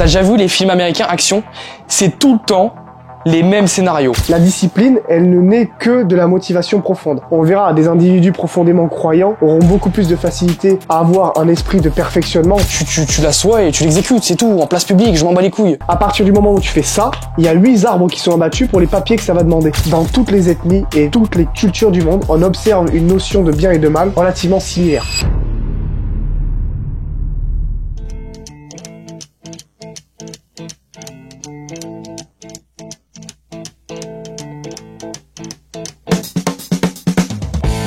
T'as déjà vu les films américains action? C'est tout le temps les mêmes scénarios. La discipline, elle ne naît que de la motivation profonde. On verra, des individus profondément croyants auront beaucoup plus de facilité à avoir un esprit de perfectionnement. Tu l'assois et tu l'exécutes, c'est tout, en place publique, je m'en bats les couilles. À partir du moment où tu fais ça, il y a 8 arbres qui sont abattus pour les papiers que ça va demander. Dans toutes les ethnies et toutes les cultures du monde, on observe une notion de bien et de mal relativement similaire.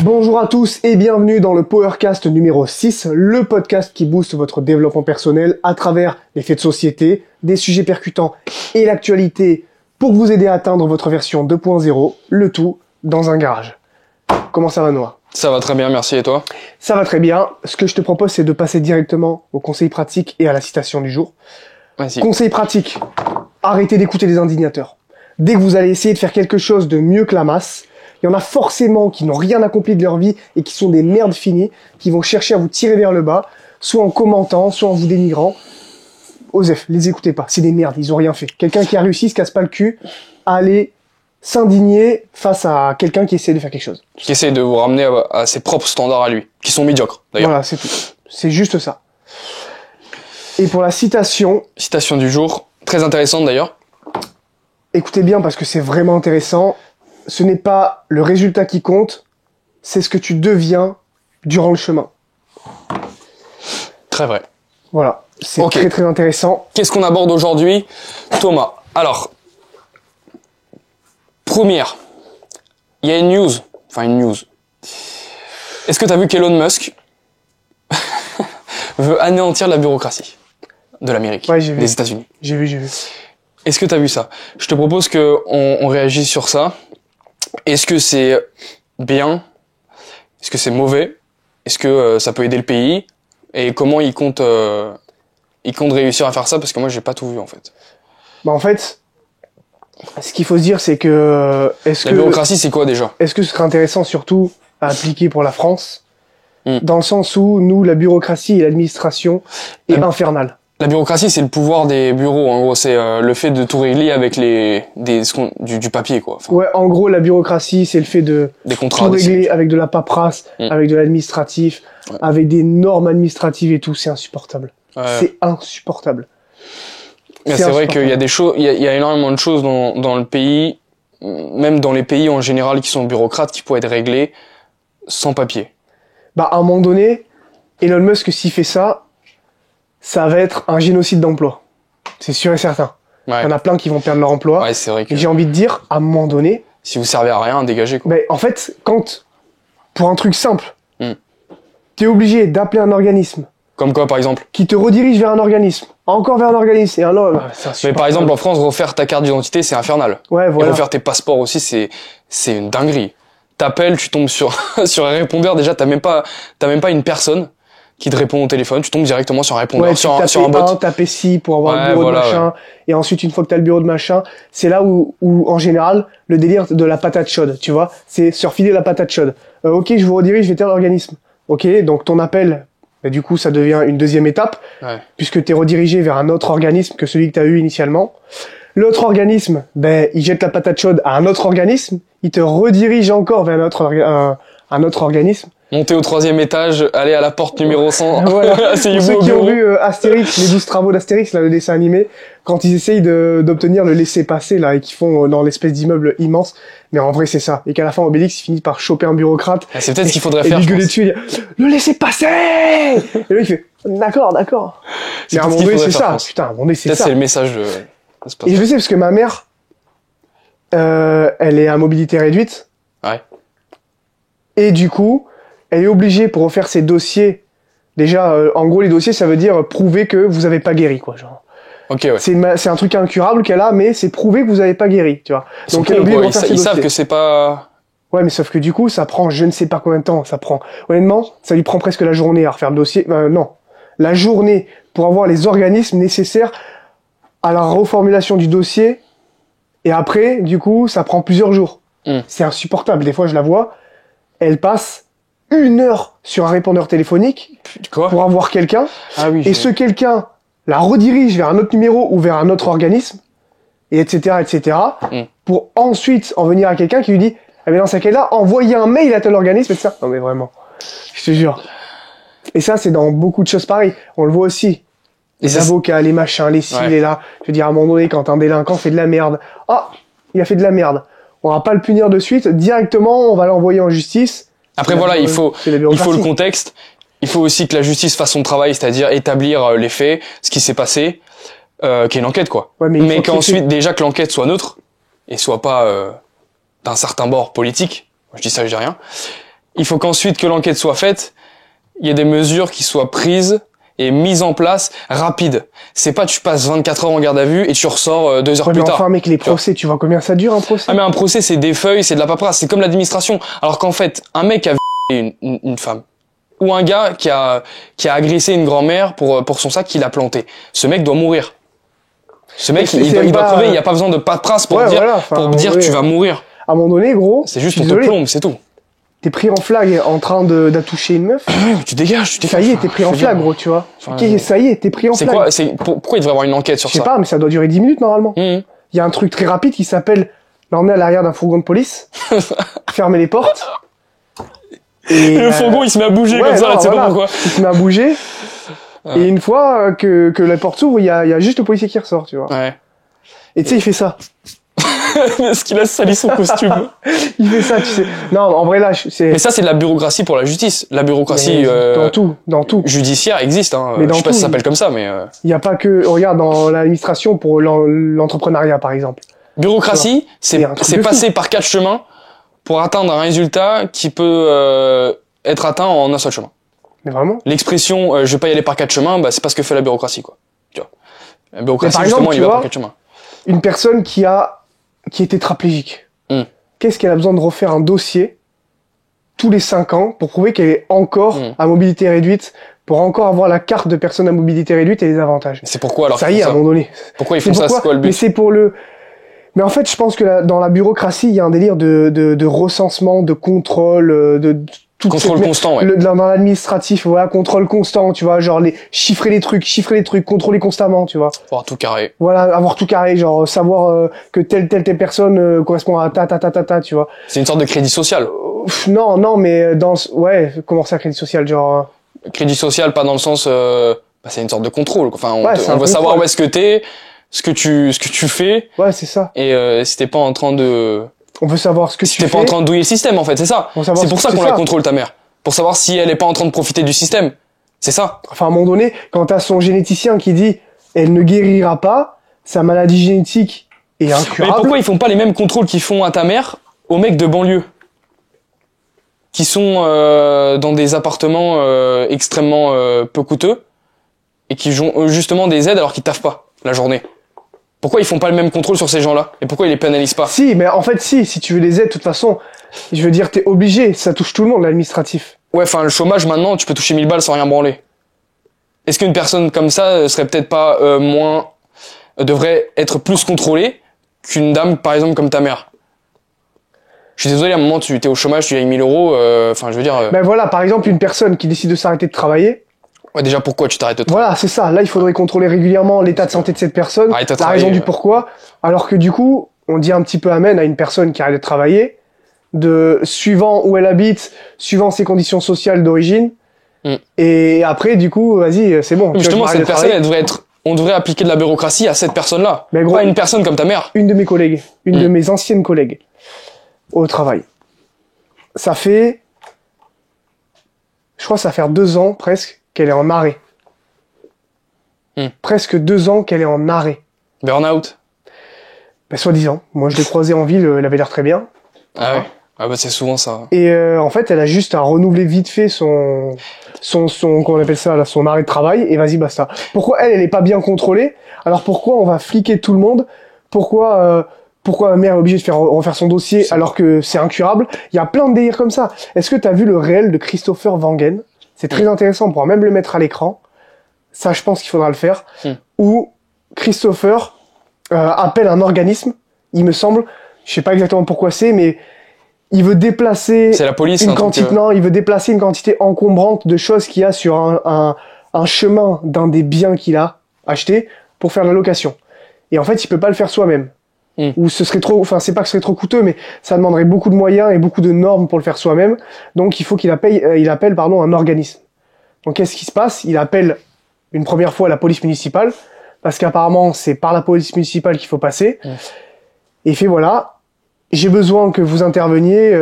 Bonjour à tous et bienvenue dans le Powercast numéro 6, le podcast qui booste votre développement personnel à travers les faits de société, des sujets percutants et l'actualité pour vous aider à atteindre votre version 2.0, le tout dans un garage. Comment ça va, Noah? Ça va très bien, merci, et toi? Ça va très bien. Ce que je te propose, c'est de passer directement au conseil pratique et à la citation du jour. Vas-y. Conseil pratique, arrêtez d'écouter les indignateurs. Dès que vous allez essayer de faire quelque chose de mieux que la masse, il y en a forcément qui n'ont rien accompli de leur vie et qui sont des merdes finies, qui vont chercher à vous tirer vers le bas, soit en commentant, soit en vous dénigrant. Osef, les écoutez pas, c'est des merdes, ils ont rien fait. Quelqu'un qui a réussi se casse pas le cul à aller s'indigner face à quelqu'un qui essaie de faire quelque chose. Qui essaie de vous ramener à ses propres standards à lui, qui sont médiocres, d'ailleurs. Voilà, c'est tout. C'est juste ça. Et pour la citation... Citation du jour, très intéressante d'ailleurs. Écoutez bien parce que c'est vraiment intéressant. Ce n'est pas le résultat qui compte, c'est ce que tu deviens durant le chemin. Très vrai. Voilà, c'est Ok. très très intéressant. Qu'est-ce qu'on aborde aujourd'hui, Thomas? Alors, première, il y a une news. Est-ce que tu as vu qu'Elon Musk veut anéantir la bureaucratie de l'Amérique, Ouais, j'ai vu. des États-Unis? J'ai vu. Est-ce que tu as vu ça? Je te propose que on réagisse sur ça. Est-ce que c'est bien? Est-ce que c'est mauvais? Est-ce que ça peut aider le pays? Et comment il compte réussir à faire ça? Parce que moi, j'ai pas tout vu, en fait. Bah en fait, ce qu'il faut se dire, c'est que... La bureaucratie, c'est quoi déjà? Est-ce que ce serait intéressant surtout à appliquer pour la France? Mm. Dans le sens où, nous, la bureaucratie et l'administration est infernale. La bureaucratie, c'est le pouvoir des bureaux. En gros, c'est le fait de tout régler avec du papier, quoi. Enfin, Ouais, en gros, la bureaucratie, c'est le fait de des contrats. tout des régler avec de la paperasse, avec de l'administratif, Ouais. avec des normes administratives et tout. C'est insupportable. Ouais. C'est insupportable. Mais c'est vrai qu'il y a des choses, il y a énormément de choses dans le pays, même dans les pays en général qui sont bureaucrates, qui pourraient être réglées sans papier. Bah, à un moment donné, Elon Musk, s'il fait ça, ça va être un génocide d'emploi. C'est sûr et certain. Ouais. Il y en a plein qui vont perdre leur emploi. Ouais, c'est vrai que Et j'ai envie de dire, à un moment donné, si vous servez à rien, dégagez, quoi. en fait, pour un truc simple, Mm. t'es obligé d'appeler un organisme Comme quoi, par exemple? qui te redirige vers un organisme, encore vers un organisme, et un autre. C'est Mais insupportable. par exemple, en France, refaire ta carte d'identité, c'est infernal. Ouais, Et voilà. refaire tes passeports aussi, c'est une dinguerie. T'appelles, tu tombes sur un répondeur, déjà, t'as même pas une personne qui te répond au téléphone, tu tombes directement sur un répondeur, Ouais, tu sur un tapais bot. taper ci pour avoir Ouais, le bureau voilà, de machin, et ensuite, une fois que t'as le bureau de machin, c'est là où, en général, le délire de la patate chaude, tu vois, c'est se refiler la patate chaude. Ok, je vous redirige vers l'organisme. Ok, donc ton appel, du coup, ça devient une deuxième étape, Ouais. puisque t'es redirigé vers un autre organisme que celui que t'as eu initialement. L'autre organisme, il jette la patate chaude à un autre organisme, il te redirige encore vers un autre organisme. Monter au 3e étage, aller à la porte numéro 100. Voilà. Pour Asseyez-vous ceux au qui ont bureau. vu Astérix, les 12 travaux d'Astérix, là, le dessin animé, quand ils essayent d'obtenir le laissez-passer, là, et qu'ils font dans l'espèce d'immeuble immense, mais en vrai, c'est ça. Et qu'à la fin, Obélix, il finit par choper un bureaucrate. Ah, c'est peut-être ce qu'il faudrait Et faire, lui je gueuler pense. dessus, il dit, le laissez-passer! Et là, il fait, d'accord. C'est Mais à un peut-être ce moment qu'il donné, faudrait c'est faire, ça. je pense. Putain, à un moment donné, c'est Peut-être ça. c'est le message de ce Et je passage. sais, parce que ma mère, elle est à mobilité réduite. Ouais. Et du coup, elle est obligée pour refaire ses dossiers. Déjà, en gros, les dossiers, ça veut dire prouver que vous avez pas guéri, quoi, genre. Ok, ouais. C'est un truc incurable qu'elle a, mais c'est prouver que vous avez pas guéri, tu vois. Donc, elle est obligée de refaire ses Ils savent dossiers. que c'est pas... Ouais, mais sauf que du coup, ça prend je ne sais pas combien de temps. Ça prend, honnêtement, ça lui prend presque la journée à refaire le dossier. Non. La journée pour avoir les organismes nécessaires à la reformulation du dossier. Et après, du coup, ça prend plusieurs jours. C'est insupportable. Des fois, je la vois, elle passe 1 heure sur un répondeur téléphonique Quoi? pour avoir quelqu'un. Ah oui. Et ce quelqu'un la redirige vers un autre numéro ou vers un autre organisme, et etc., etc., pour ensuite en venir à quelqu'un qui lui dit, ah mais dans ce cas-là, envoyer un mail à tel organisme, et ça. Non mais vraiment, je te jure. Et ça, c'est dans beaucoup de choses pareilles. On le voit aussi. Les avocats, les machins, les ci, les là. Je veux dire, à un moment donné, quand un délinquant fait de la merde, ah, il a fait de la merde. On va pas le punir de suite. Directement, on va l'envoyer en justice. Après, voilà, il faut le contexte. Il faut aussi que la justice fasse son travail, c'est-à-dire établir les faits, ce qui s'est passé, qu'il y ait une enquête, quoi. Ouais, mais qu'ensuite, déjà que l'enquête soit neutre et soit pas d'un certain bord politique. Moi, je dis ça, je dis rien. Il faut qu'ensuite que l'enquête soit faite, il y ait des mesures qui soient prises et mises en place rapide. C'est pas tu passes 24 heures en garde à vue et tu ressors 2 heures plus tard. Enfin, mec, les procès, tu vois combien ça dure un procès? Ah, mais un procès, c'est des feuilles, c'est de la paperasse, c'est comme l'administration. Alors qu'en fait, un mec a une femme, ou un gars qui a agressé une grand-mère pour son sac qu'il a planté. Ce mec doit mourir. Ce mec, il doit crever, il n'y a pas besoin de paperasse pour dire que tu vas mourir. À un moment donné, gros. C'est juste on te plombe, c'est tout. T'es pris en flag en train d'attoucher une meuf. Tu dégages. Ça y est, t'es pris en flag, gros, tu vois. Ça y est, t'es pris en flag. Pourquoi il devrait y avoir une enquête sur ça? Je sais pas, mais ça doit durer 10 minutes, normalement. Il y a un truc très rapide qui s'appelle l'emmener à l'arrière d'un fourgon de police, fermer les portes. Et le fourgon, il se met à bouger comme ça, là, tu sais pas pourquoi. Il se met à bouger. Et une fois que la porte s'ouvre, il y a juste le policier qui ressort, tu vois. Ouais. Et tu sais, il fait ça. Est-ce qu'il a sali son costume? Il fait ça, tu sais. Non, en vrai, là, c'est... Mais ça, c'est de la bureaucratie pour la justice. La bureaucratie, dans tout. Judiciaire existe, hein. Mais je sais pas si ça s'appelle comme ça, mais il y a pas que, regarde, dans l'administration pour l'entrepreneuriat, par exemple. Bureaucratie, c'est passer par 4 chemins pour atteindre un résultat qui peut, être atteint en un seul chemin. Mais vraiment? L'expression, je vais pas y aller par 4 chemins, bah, c'est pas ce que fait la bureaucratie, quoi. Tu vois. La bureaucratie, justement, il va par 4 chemins. Une personne qui est tétraplégique. Qu'est-ce qu'elle a besoin de refaire un dossier tous les 5 ans pour prouver qu'elle est encore à mobilité réduite, pour encore avoir la carte de personne à mobilité réduite et les avantages. C'est pourquoi alors? Ça y est, à un moment donné. Pourquoi ils font ça? C'est quoi le but? Mais c'est pour le... Mais en fait, je pense que dans la bureaucratie, il y a un délire de recensement, de contrôle, contrôle constant, ouais. Dans l'administratif, voilà, contrôle constant, tu vois, genre chiffrer les trucs, contrôler constamment, tu vois. Avoir tout carré. Voilà, avoir tout carré, genre savoir que telle telle correspond à tu vois. C'est une sorte de crédit social. Non, mais comment ça, crédit social, genre. Crédit social, pas dans le sens, c'est une sorte de contrôle. Enfin, on veut savoir où est-ce que t'es, ce que tu fais. Ouais, c'est ça. Et si t'es pas en train de... On veut savoir ce que tu fais. Si t'es pas en train de douiller le système, en fait, c'est ça. C'est pour ça qu'on la contrôle, ta mère. Pour savoir si elle est pas en train de profiter du système. C'est ça. Enfin, à un moment donné, quand t'as son généticien qui dit, elle ne guérira pas, sa maladie génétique est incurable. Mais pourquoi ils font pas les mêmes contrôles qu'ils font à ta mère aux mecs de banlieue? Qui sont, dans des appartements, extrêmement, peu coûteux. Et qui ont, justement, des aides alors qu'ils taffent pas la journée. Pourquoi ils font pas le même contrôle sur ces gens-là? Et pourquoi ils les pénalisent pas? Si, mais en fait, si tu veux les aides, de toute façon, je veux dire, t'es obligé, ça touche tout le monde, l'administratif. Ouais, enfin, le chômage, maintenant, tu peux toucher 1000 balles sans rien branler. Est-ce qu'une personne comme ça serait peut-être pas devrait être plus contrôlée qu'une dame, par exemple, comme ta mère? Je suis désolé, à un moment, tu t'es au chômage, tu gagnes 1000 euros, enfin, je veux dire... Ben voilà, par exemple, une personne qui décide de s'arrêter de travailler... Ouais, déjà, pourquoi tu t'arrêtes de travailler? Voilà, c'est ça. Là, il faudrait contrôler régulièrement l'état de santé de cette personne, la raison du pourquoi, alors que du coup, on dit un petit peu amen à une personne qui arrête de travailler, suivant où elle habite, suivant ses conditions sociales d'origine, et après, du coup, vas-y, c'est bon. Justement, cette personne, on devrait appliquer de la bureaucratie à cette personne-là. Mais gros, pas une personne comme ta mère. Une de mes collègues, de mes anciennes collègues, au travail. Ça fait, je crois que ça va faire 2 ans, presque, qu'elle est en arrêt. Presque 2 ans qu'elle est en arrêt. Burn-out? Ben, soi-disant. Moi, je l'ai croisée en ville, elle avait l'air très bien. Ah ouais? Ah bah, c'est souvent ça. Et en fait, elle a juste à renouveler vite fait son comment on appelle ça, là, son arrêt de travail, et vas-y, basta. Pourquoi elle est pas bien contrôlée? Alors pourquoi on va fliquer tout le monde? Pourquoi ma mère est obligée de refaire son dossier alors que c'est incurable? Il y a plein de délires comme ça. Est-ce que t'as vu le réel de Christopher Wangen? C'est très intéressant, on pourra même le mettre à l'écran. Ça, je pense qu'il faudra le faire. Où Christopher appelle un organisme, il me semble, je sais pas exactement pourquoi c'est, mais il veut déplacer c'est la police, une quantité, non, il veut déplacer une quantité encombrante de choses qu'il y a sur un chemin d'un des biens qu'il a. acheter pour faire de la location. Et en fait, il peut pas le faire soi-même. Ou ce serait trop, enfin, c'est pas que ce serait trop coûteux, mais ça demanderait beaucoup de moyens et beaucoup de normes pour le faire soi-même. Donc, il faut qu'il appelle, un organisme. Donc, qu'est-ce qui se passe? Il appelle une première fois la police municipale, parce qu'apparemment, c'est par la police municipale qu'il faut passer. Et il fait, voilà, j'ai besoin que vous interveniez,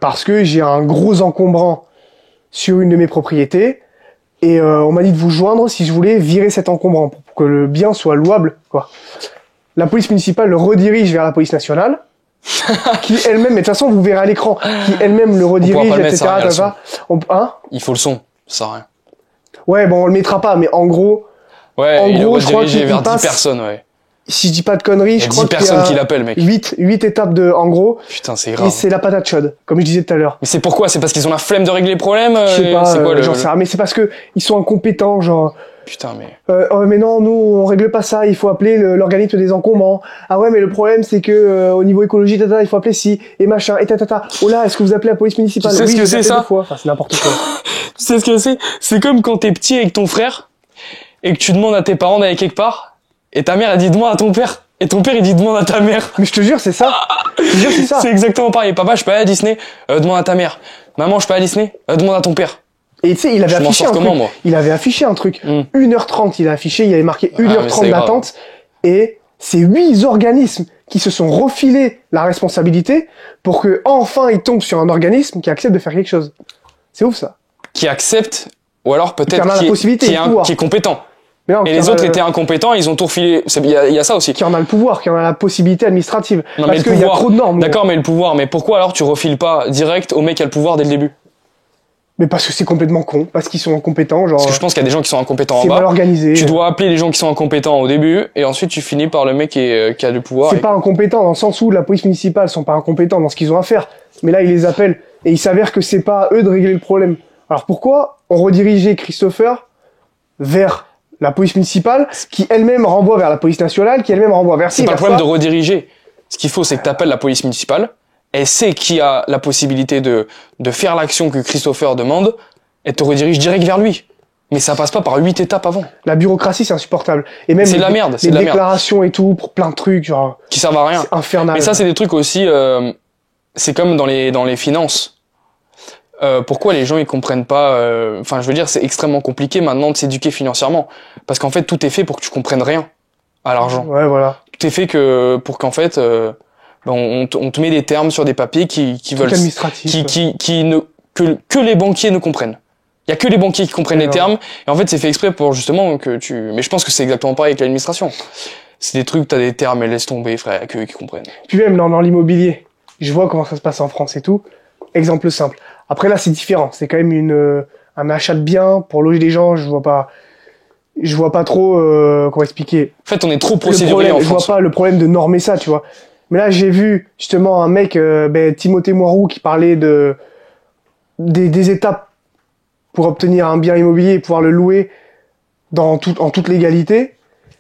parce que j'ai un gros encombrant sur une de mes propriétés. Et on m'a dit de vous joindre si je voulais virer cet encombrant pour que le bien soit louable, quoi. La police municipale le redirige vers la police nationale, qui elle-même, mais de toute façon vous verrez à l'écran, qui elle-même le redirige, etc. Il faut le son, ça sert à rien. Ouais, bon, on le mettra pas, mais en gros, il est redirigé vers 10 personnes, ouais. Si je dis pas de conneries, je crois qu'il y a 10 personnes qui l'appellent, mec. 8 étapes en gros. Putain, c'est grave. Et c'est la patate chaude, comme je disais tout à l'heure. Mais c'est pourquoi? C'est parce qu'ils ont la flemme de régler les problèmes? Je sais pas, c'est quoi, mais c'est parce que ils sont incompétents, genre. Putain, mais... mais non, nous, on règle pas ça, il faut appeler l'organisme des encombrants. Ah ouais, mais le problème, c'est que, au niveau écologie, il faut appeler ci, et machin, et tatata. Oh là, est-ce que vous appelez la police municipale? Tu sais ce que c'est, ça? Enfin, c'est n'importe quoi. Tu sais ce que c'est? C'est comme quand t'es petit avec ton frère, et que tu demandes à tes parents d'aller quelque part, et ta mère, elle dit demande à ton père. Et ton père, il dit demande à ta mère. Mais je te jure, c'est ça. Je te jure, c'est ça. C'est exactement pareil. Papa, je peux aller à Disney, demande à ta mère. Maman, je peux aller à Disney, demande à ton père. Et tu sais, il avait affiché un truc. Moi il avait affiché un truc. 1h30, il a affiché, il avait marqué 1h30 d'attente. Et c'est 8 organismes qui se sont refilés la responsabilité pour que enfin il tombe sur un organisme qui accepte de faire quelque chose. C'est ouf, ça. Qui accepte, ou alors peut-être qui est compétent. Non, et les autres étaient incompétents, ils ont tout refilé. Il y a ça aussi. Qui en a le pouvoir, qui en a la possibilité administrative. Non, parce qu'il y a trop de normes. D'accord, mais le pouvoir. Mais pourquoi alors tu refiles pas direct au mec qui a le pouvoir dès le début? Mais parce que c'est complètement con, parce qu'ils sont incompétents, genre. Parce que je pense qu'il y a des gens qui sont incompétents en bas. C'est mal organisé. Tu dois appeler les gens qui sont incompétents au début, et ensuite tu finis par le mec qui a du pouvoir. C'est pas incompétent dans le sens où la police municipale sont pas incompétents dans ce qu'ils ont à faire. Mais là, ils les appellent, et il s'avère que c'est pas à eux de régler le problème. Alors pourquoi on redirigeait Christopher vers la police municipale, qui elle-même renvoie vers la police nationale, qui elle-même renvoie vers... C'est pas le problème de rediriger. Ce qu'il faut, c'est que t'appelles la police municipale, elle sait qui a la possibilité de faire l'action que Christopher demande, elle te redirige direct vers lui. Mais ça passe pas par 8 étapes avant. La bureaucratie, c'est insupportable. Et même c'est de la merde, les déclarations et tout, pour plein de trucs, genre... Qui servent à rien. C'est infernal. Mais ça, c'est des trucs aussi... c'est comme dans les finances. Pourquoi les gens ils comprennent pas... Enfin, je veux dire, c'est extrêmement compliqué maintenant de s'éduquer financièrement. Parce qu'en fait, tout est fait pour que tu comprennes rien à l'argent. Ouais, voilà. Tout est fait pour qu'en fait... on te met des termes sur des papiers qui veulent... que les banquiers ne comprennent. Il y a que les banquiers qui comprennent les termes, et en fait c'est fait exprès pour justement que tu... Mais je pense que c'est exactement pareil avec l'administration. C'est des trucs, t'as des termes, et laisse tomber, frère, il y a que eux qui comprennent. Puis même dans l'immobilier, je vois comment ça se passe en France et tout. Exemple simple. Après là c'est différent, c'est quand même un achat de biens pour loger des gens, je vois pas trop comment expliquer. En fait on est trop procédurier en France. Je vois pas le problème de normer ça, tu vois. Mais là j'ai vu justement un mec, Timothée Moirou, qui parlait des étapes pour obtenir un bien immobilier et pouvoir le louer en toute légalité.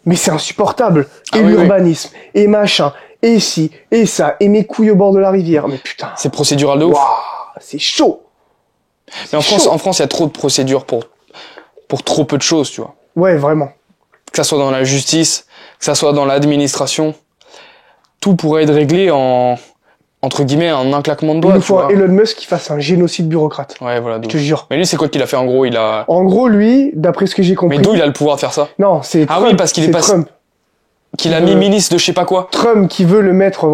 Mais c'est insupportable. Et l'urbanisme, et machin, et ci, et ça, et mes couilles au bord de la rivière. Mais putain. C'est procédural de ouf. C'est chaud. Mais en France, il y a trop de procédures pour trop peu de choses, tu vois. Ouais, vraiment. Que ça soit dans la justice, que ça soit dans l'administration, tout pourrait être réglé entre guillemets, en un claquement de doigts. Il nous faut un Elon Musk qui fasse un génocide bureaucrate. Ouais, voilà. Je te jure. Mais lui, c'est quoi qu'il a fait en gros? En gros, lui, d'après ce que j'ai compris. Mais d'où il a le pouvoir de faire ça? Non, c'est Trump. Ah oui, parce qu'il est pas... Trump. Qu'il a mis ministre de je sais pas quoi. Trump qui veut le mettre,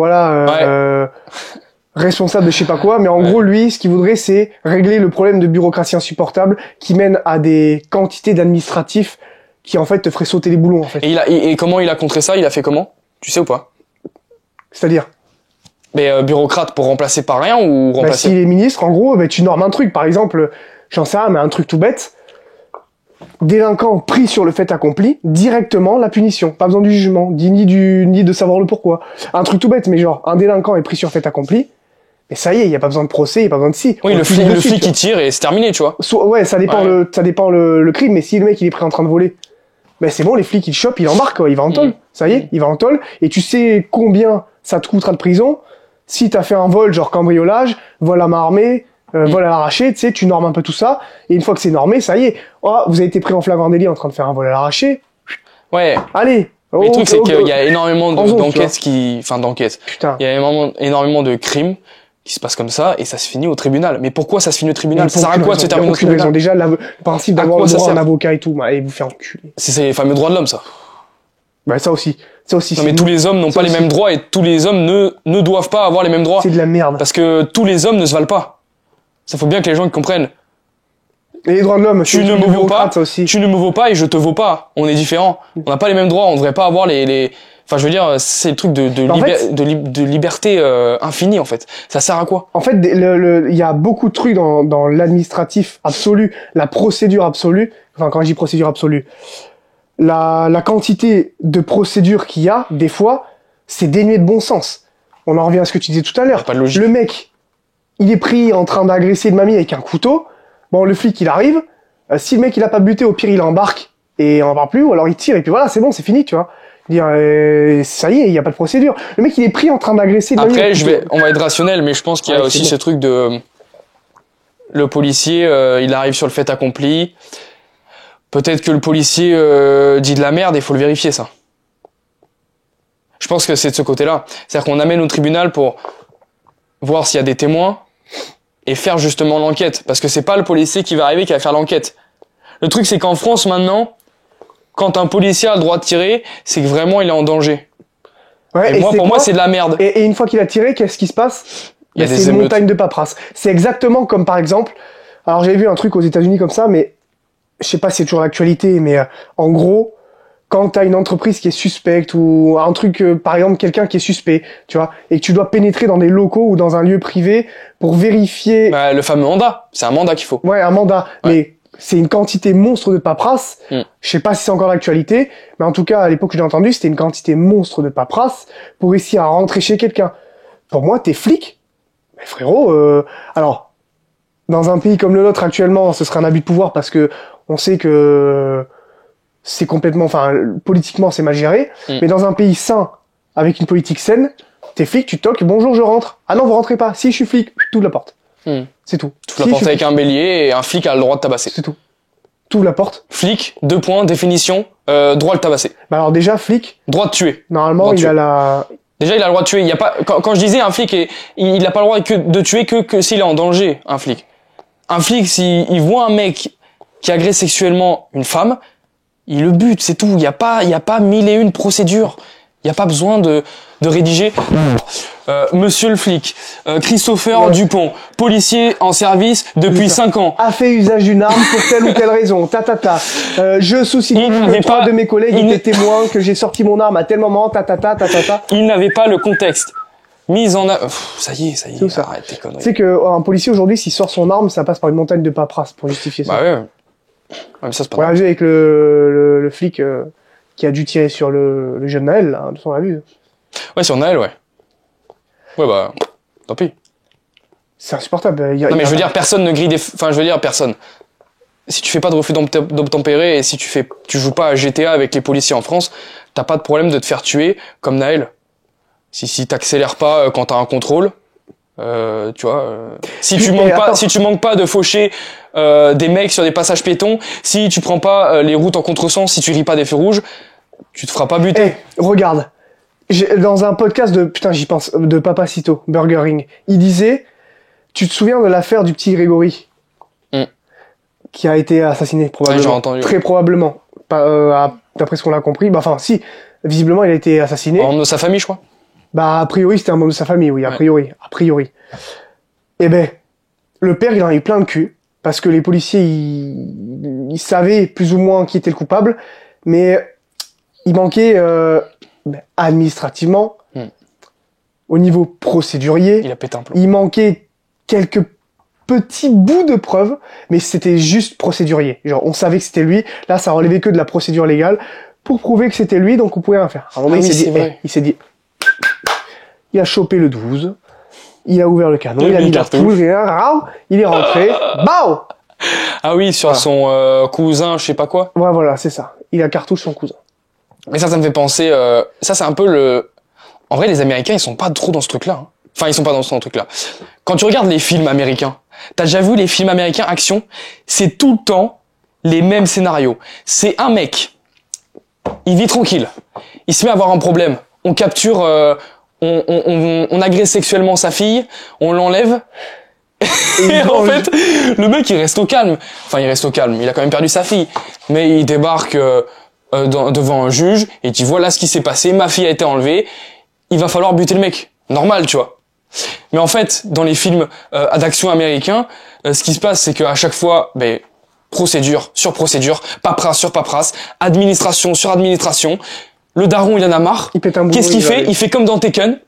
responsable de je sais pas quoi. Mais en gros, lui, ce qu'il voudrait, c'est régler le problème de bureaucratie insupportable qui mène à des quantités d'administratifs qui, en fait, te feraient sauter les boulons, en fait. Et comment il a contré ça? Il a fait comment? Tu sais ou pas? C'est-à-dire? Mais bureaucrate pour remplacer par rien ou remplacer? S'il est ministre, en gros, tu normes un truc. Par exemple, j'en sais rien, mais un truc tout bête. Délinquant pris sur le fait accompli, directement la punition. Pas besoin du jugement, ni de savoir le pourquoi. Un truc tout bête, mais genre, un délinquant est pris sur fait accompli, mais ça y est, il y a pas besoin de procès, il y a pas besoin de si. Oui, le flic qui tire et c'est terminé, tu vois. Ouais, ça dépend le crime, mais si le mec il est pris en train de voler, ben c'est bon, les flics ils le chopent, il embarque, quoi, il va en tôle. Ça y est, il va en tôle, et tu sais combien ça te coûtera de prison si t'as fait un vol, genre cambriolage, vol à main armée, vol à l'arraché, tu sais, tu normes un peu tout ça, et une fois que c'est normé, ça y est, vous avez été pris en flagrant délit en train de faire un vol à l'arraché. Ouais. Allez. Mais le truc, c'est qu'il y a énormément Prends-en, d'enquêtes enfin, d'enquêtes. Putain. Il y a énormément de crimes qui se passent comme ça, et ça se finit au tribunal. Mais pourquoi ça se finit au tribunal? Ça sert à quoi de se terminer au tribunal? Déjà, le principe d'avoir le droit à un avocat et tout, allez vous faire enculer. C'est les fameux droits de l'homme, ça. Bah, ça aussi. Non, mais tous les hommes n'ont pas les mêmes droits, et tous les hommes ne doivent pas avoir les mêmes droits. C'est de la merde. Parce que tous les hommes ne se valent pas. Ça faut bien que les gens comprennent. Et les droits de l'homme, tu ne me vaux pas, tu ne me vaux pas et je te vaux pas. On est différents. On n'a pas les mêmes droits. On devrait pas avoir enfin, je veux dire, c'est le truc de liberté infinie, en fait. Ça sert à quoi? En fait, il y a beaucoup de trucs dans l'administratif absolu, la procédure absolue. Enfin, quand je dis procédure absolue, la quantité de procédures qu'il y a, des fois, c'est dénué de bon sens. On en revient à ce que tu disais tout à l'heure. Pas de logique. Le mec, il est pris en train d'agresser une mamie avec un couteau. Bon, le flic, il arrive. Si le mec, il a pas buté, au pire, il embarque et on en parle plus. Ou alors, il tire et puis voilà, c'est bon, c'est fini, tu vois. Dire, ça y est, il y a pas de procédure. Le mec, il est pris en train d'agresser une mamie. Après, on va être rationnel, mais je pense qu'il y a aussi ce truc de... Le policier, il arrive sur le fait accompli. Peut-être que le policier dit de la merde et il faut le vérifier, ça. Je pense que c'est de ce côté-là. C'est-à-dire qu'on amène au tribunal pour voir s'il y a des témoins et faire justement l'enquête. Parce que c'est pas le policier qui va arriver qui va faire l'enquête. Le truc, c'est qu'en France, maintenant, quand un policier a le droit de tirer, c'est que vraiment il est en danger. Ouais, et pour moi, c'est de la merde. Et une fois qu'il a tiré, qu'est-ce qui se passe? Il y a des c'est une émeutes. montagne de paperasse. C'est exactement comme, par exemple, alors j'avais vu un truc aux États-Unis comme ça, mais je sais pas si c'est toujours l'actualité, mais en gros, quand t'as une entreprise qui est suspecte ou un truc, par exemple, quelqu'un qui est suspect, tu vois, et que tu dois pénétrer dans des locaux ou dans un lieu privé pour vérifier... Bah, le fameux mandat. C'est un mandat qu'il faut. Ouais, un mandat. Ouais. Mais c'est une quantité monstre de paperasse. Je sais pas si c'est encore l'actualité, mais en tout cas, à l'époque que j'ai entendu, c'était une quantité monstre de paperasse pour réussir à rentrer chez quelqu'un. Pour moi, t'es flic. Mais frérot, alors, dans un pays comme le nôtre actuellement, ce serait un abus de pouvoir parce que on sait que c'est complètement, enfin, politiquement, c'est mal géré. Mais dans un pays sain, avec une politique saine, t'es flic, tu toques, bonjour, je rentre. Ah non, vous rentrez pas. Si je suis flic, t'ouvres la porte. C'est tout. Tu la porte avec un bélier et un flic a le droit de tabasser. C'est tout. T'ouvres la porte. Flic, 2 points, définition, droit de tabasser. Bah alors déjà, flic. Droit de tuer. Normalement, il a la... Déjà, il a le droit de tuer. Il y a pas, quand je disais un flic, il n'a pas le droit de tuer que s'il est en danger, un flic. Un flic, s'il voit un mec qui agresse sexuellement une femme, il le bute, c'est tout. Il y a pas 1001 procédures. Il y a pas besoin de rédiger. Monsieur le flic, Christopher Dupont, policier en service depuis 5 ans. A fait usage d'une arme pour telle ou telle raison. Je soucie que 3 de mes collègues étaient témoins que j'ai sorti mon arme à tel moment. Il n'avait pas le contexte. Mise en œuvre. Ça y est. Arrête tes conneries. Tu sais qu'un policier aujourd'hui, s'il sort son arme, ça passe par une montagne de paperasse pour justifier ça. Bah ouais. Mais ça, c'est pas grave. Avec le flic qui a dû tirer sur le jeune Naël, là, de son avis. Ouais, sur Naël, ouais. Ouais, bah, tant pis. C'est insupportable. Non, mais je veux dire, personne ne grille Enfin, je veux dire, personne. Si tu fais pas de refus d'obtempérer et si tu joues pas à GTA avec les policiers en France, t'as pas de problème de te faire tuer comme Naël. Si t'accélères pas quand t'as un contrôle, tu vois, si tu manques pas de faucher des mecs sur des passages piétons, si tu prends pas les routes en contresens, si tu ris pas des feux rouges, tu te feras pas buter. Regarde, dans un podcast j'y pense, de Papacito, Burger Ring, il disait, tu te souviens de l'affaire du petit Grégory qui a été assassiné probablement, j'ai entendu, très probablement, d'après ce qu'on a compris, si, visiblement il a été assassiné. Un membre de sa famille, je crois. A priori, c'était un membre de sa famille, oui, a priori. Eh ben, le père, il en a eu plein le cul, parce que les policiers, ils savaient plus ou moins qui était le coupable, mais il manquait, administrativement, au niveau procédurier, il a pété un plomb. Il manquait quelques petits bouts de preuves, mais c'était juste procédurier. Genre, on savait que c'était lui, là, ça relevait que de la procédure légale, pour prouver que c'était lui, donc on pouvait rien faire. À un moment, il s'est dit, il a chopé le 12, il a ouvert le canon, il a mis la poule, il est rentré, BAO! Ah oui, sur son cousin, je sais pas quoi. Ouais, voilà, c'est ça. Il a cartouche son cousin. Mais ça me fait penser... ça, c'est un peu En vrai, les Américains, ils sont pas trop dans ce truc-là. Hein. Enfin, ils sont pas dans ce truc-là. Quand tu regardes les films américains, t'as déjà vu les films américains action? C'est tout le temps les mêmes scénarios. C'est un mec il vit tranquille. Il se met à avoir un problème. On capture, on agresse sexuellement sa fille, on l'enlève. Et en fait, le mec, il reste au calme. Enfin, il reste au calme. Il a quand même perdu sa fille. Mais il débarque devant un juge et il dit voilà ce qui s'est passé. Ma fille a été enlevée. Il va falloir buter le mec. Normal, tu vois. Mais en fait, dans les films d'action américains, ce qui se passe, c'est qu'à chaque fois, procédure sur procédure, paperasse sur paperasse, administration sur administration. Le daron, il en a marre. Il pète un boulot. Qu'est-ce qu'il fait? Il fait comme dans Tekken.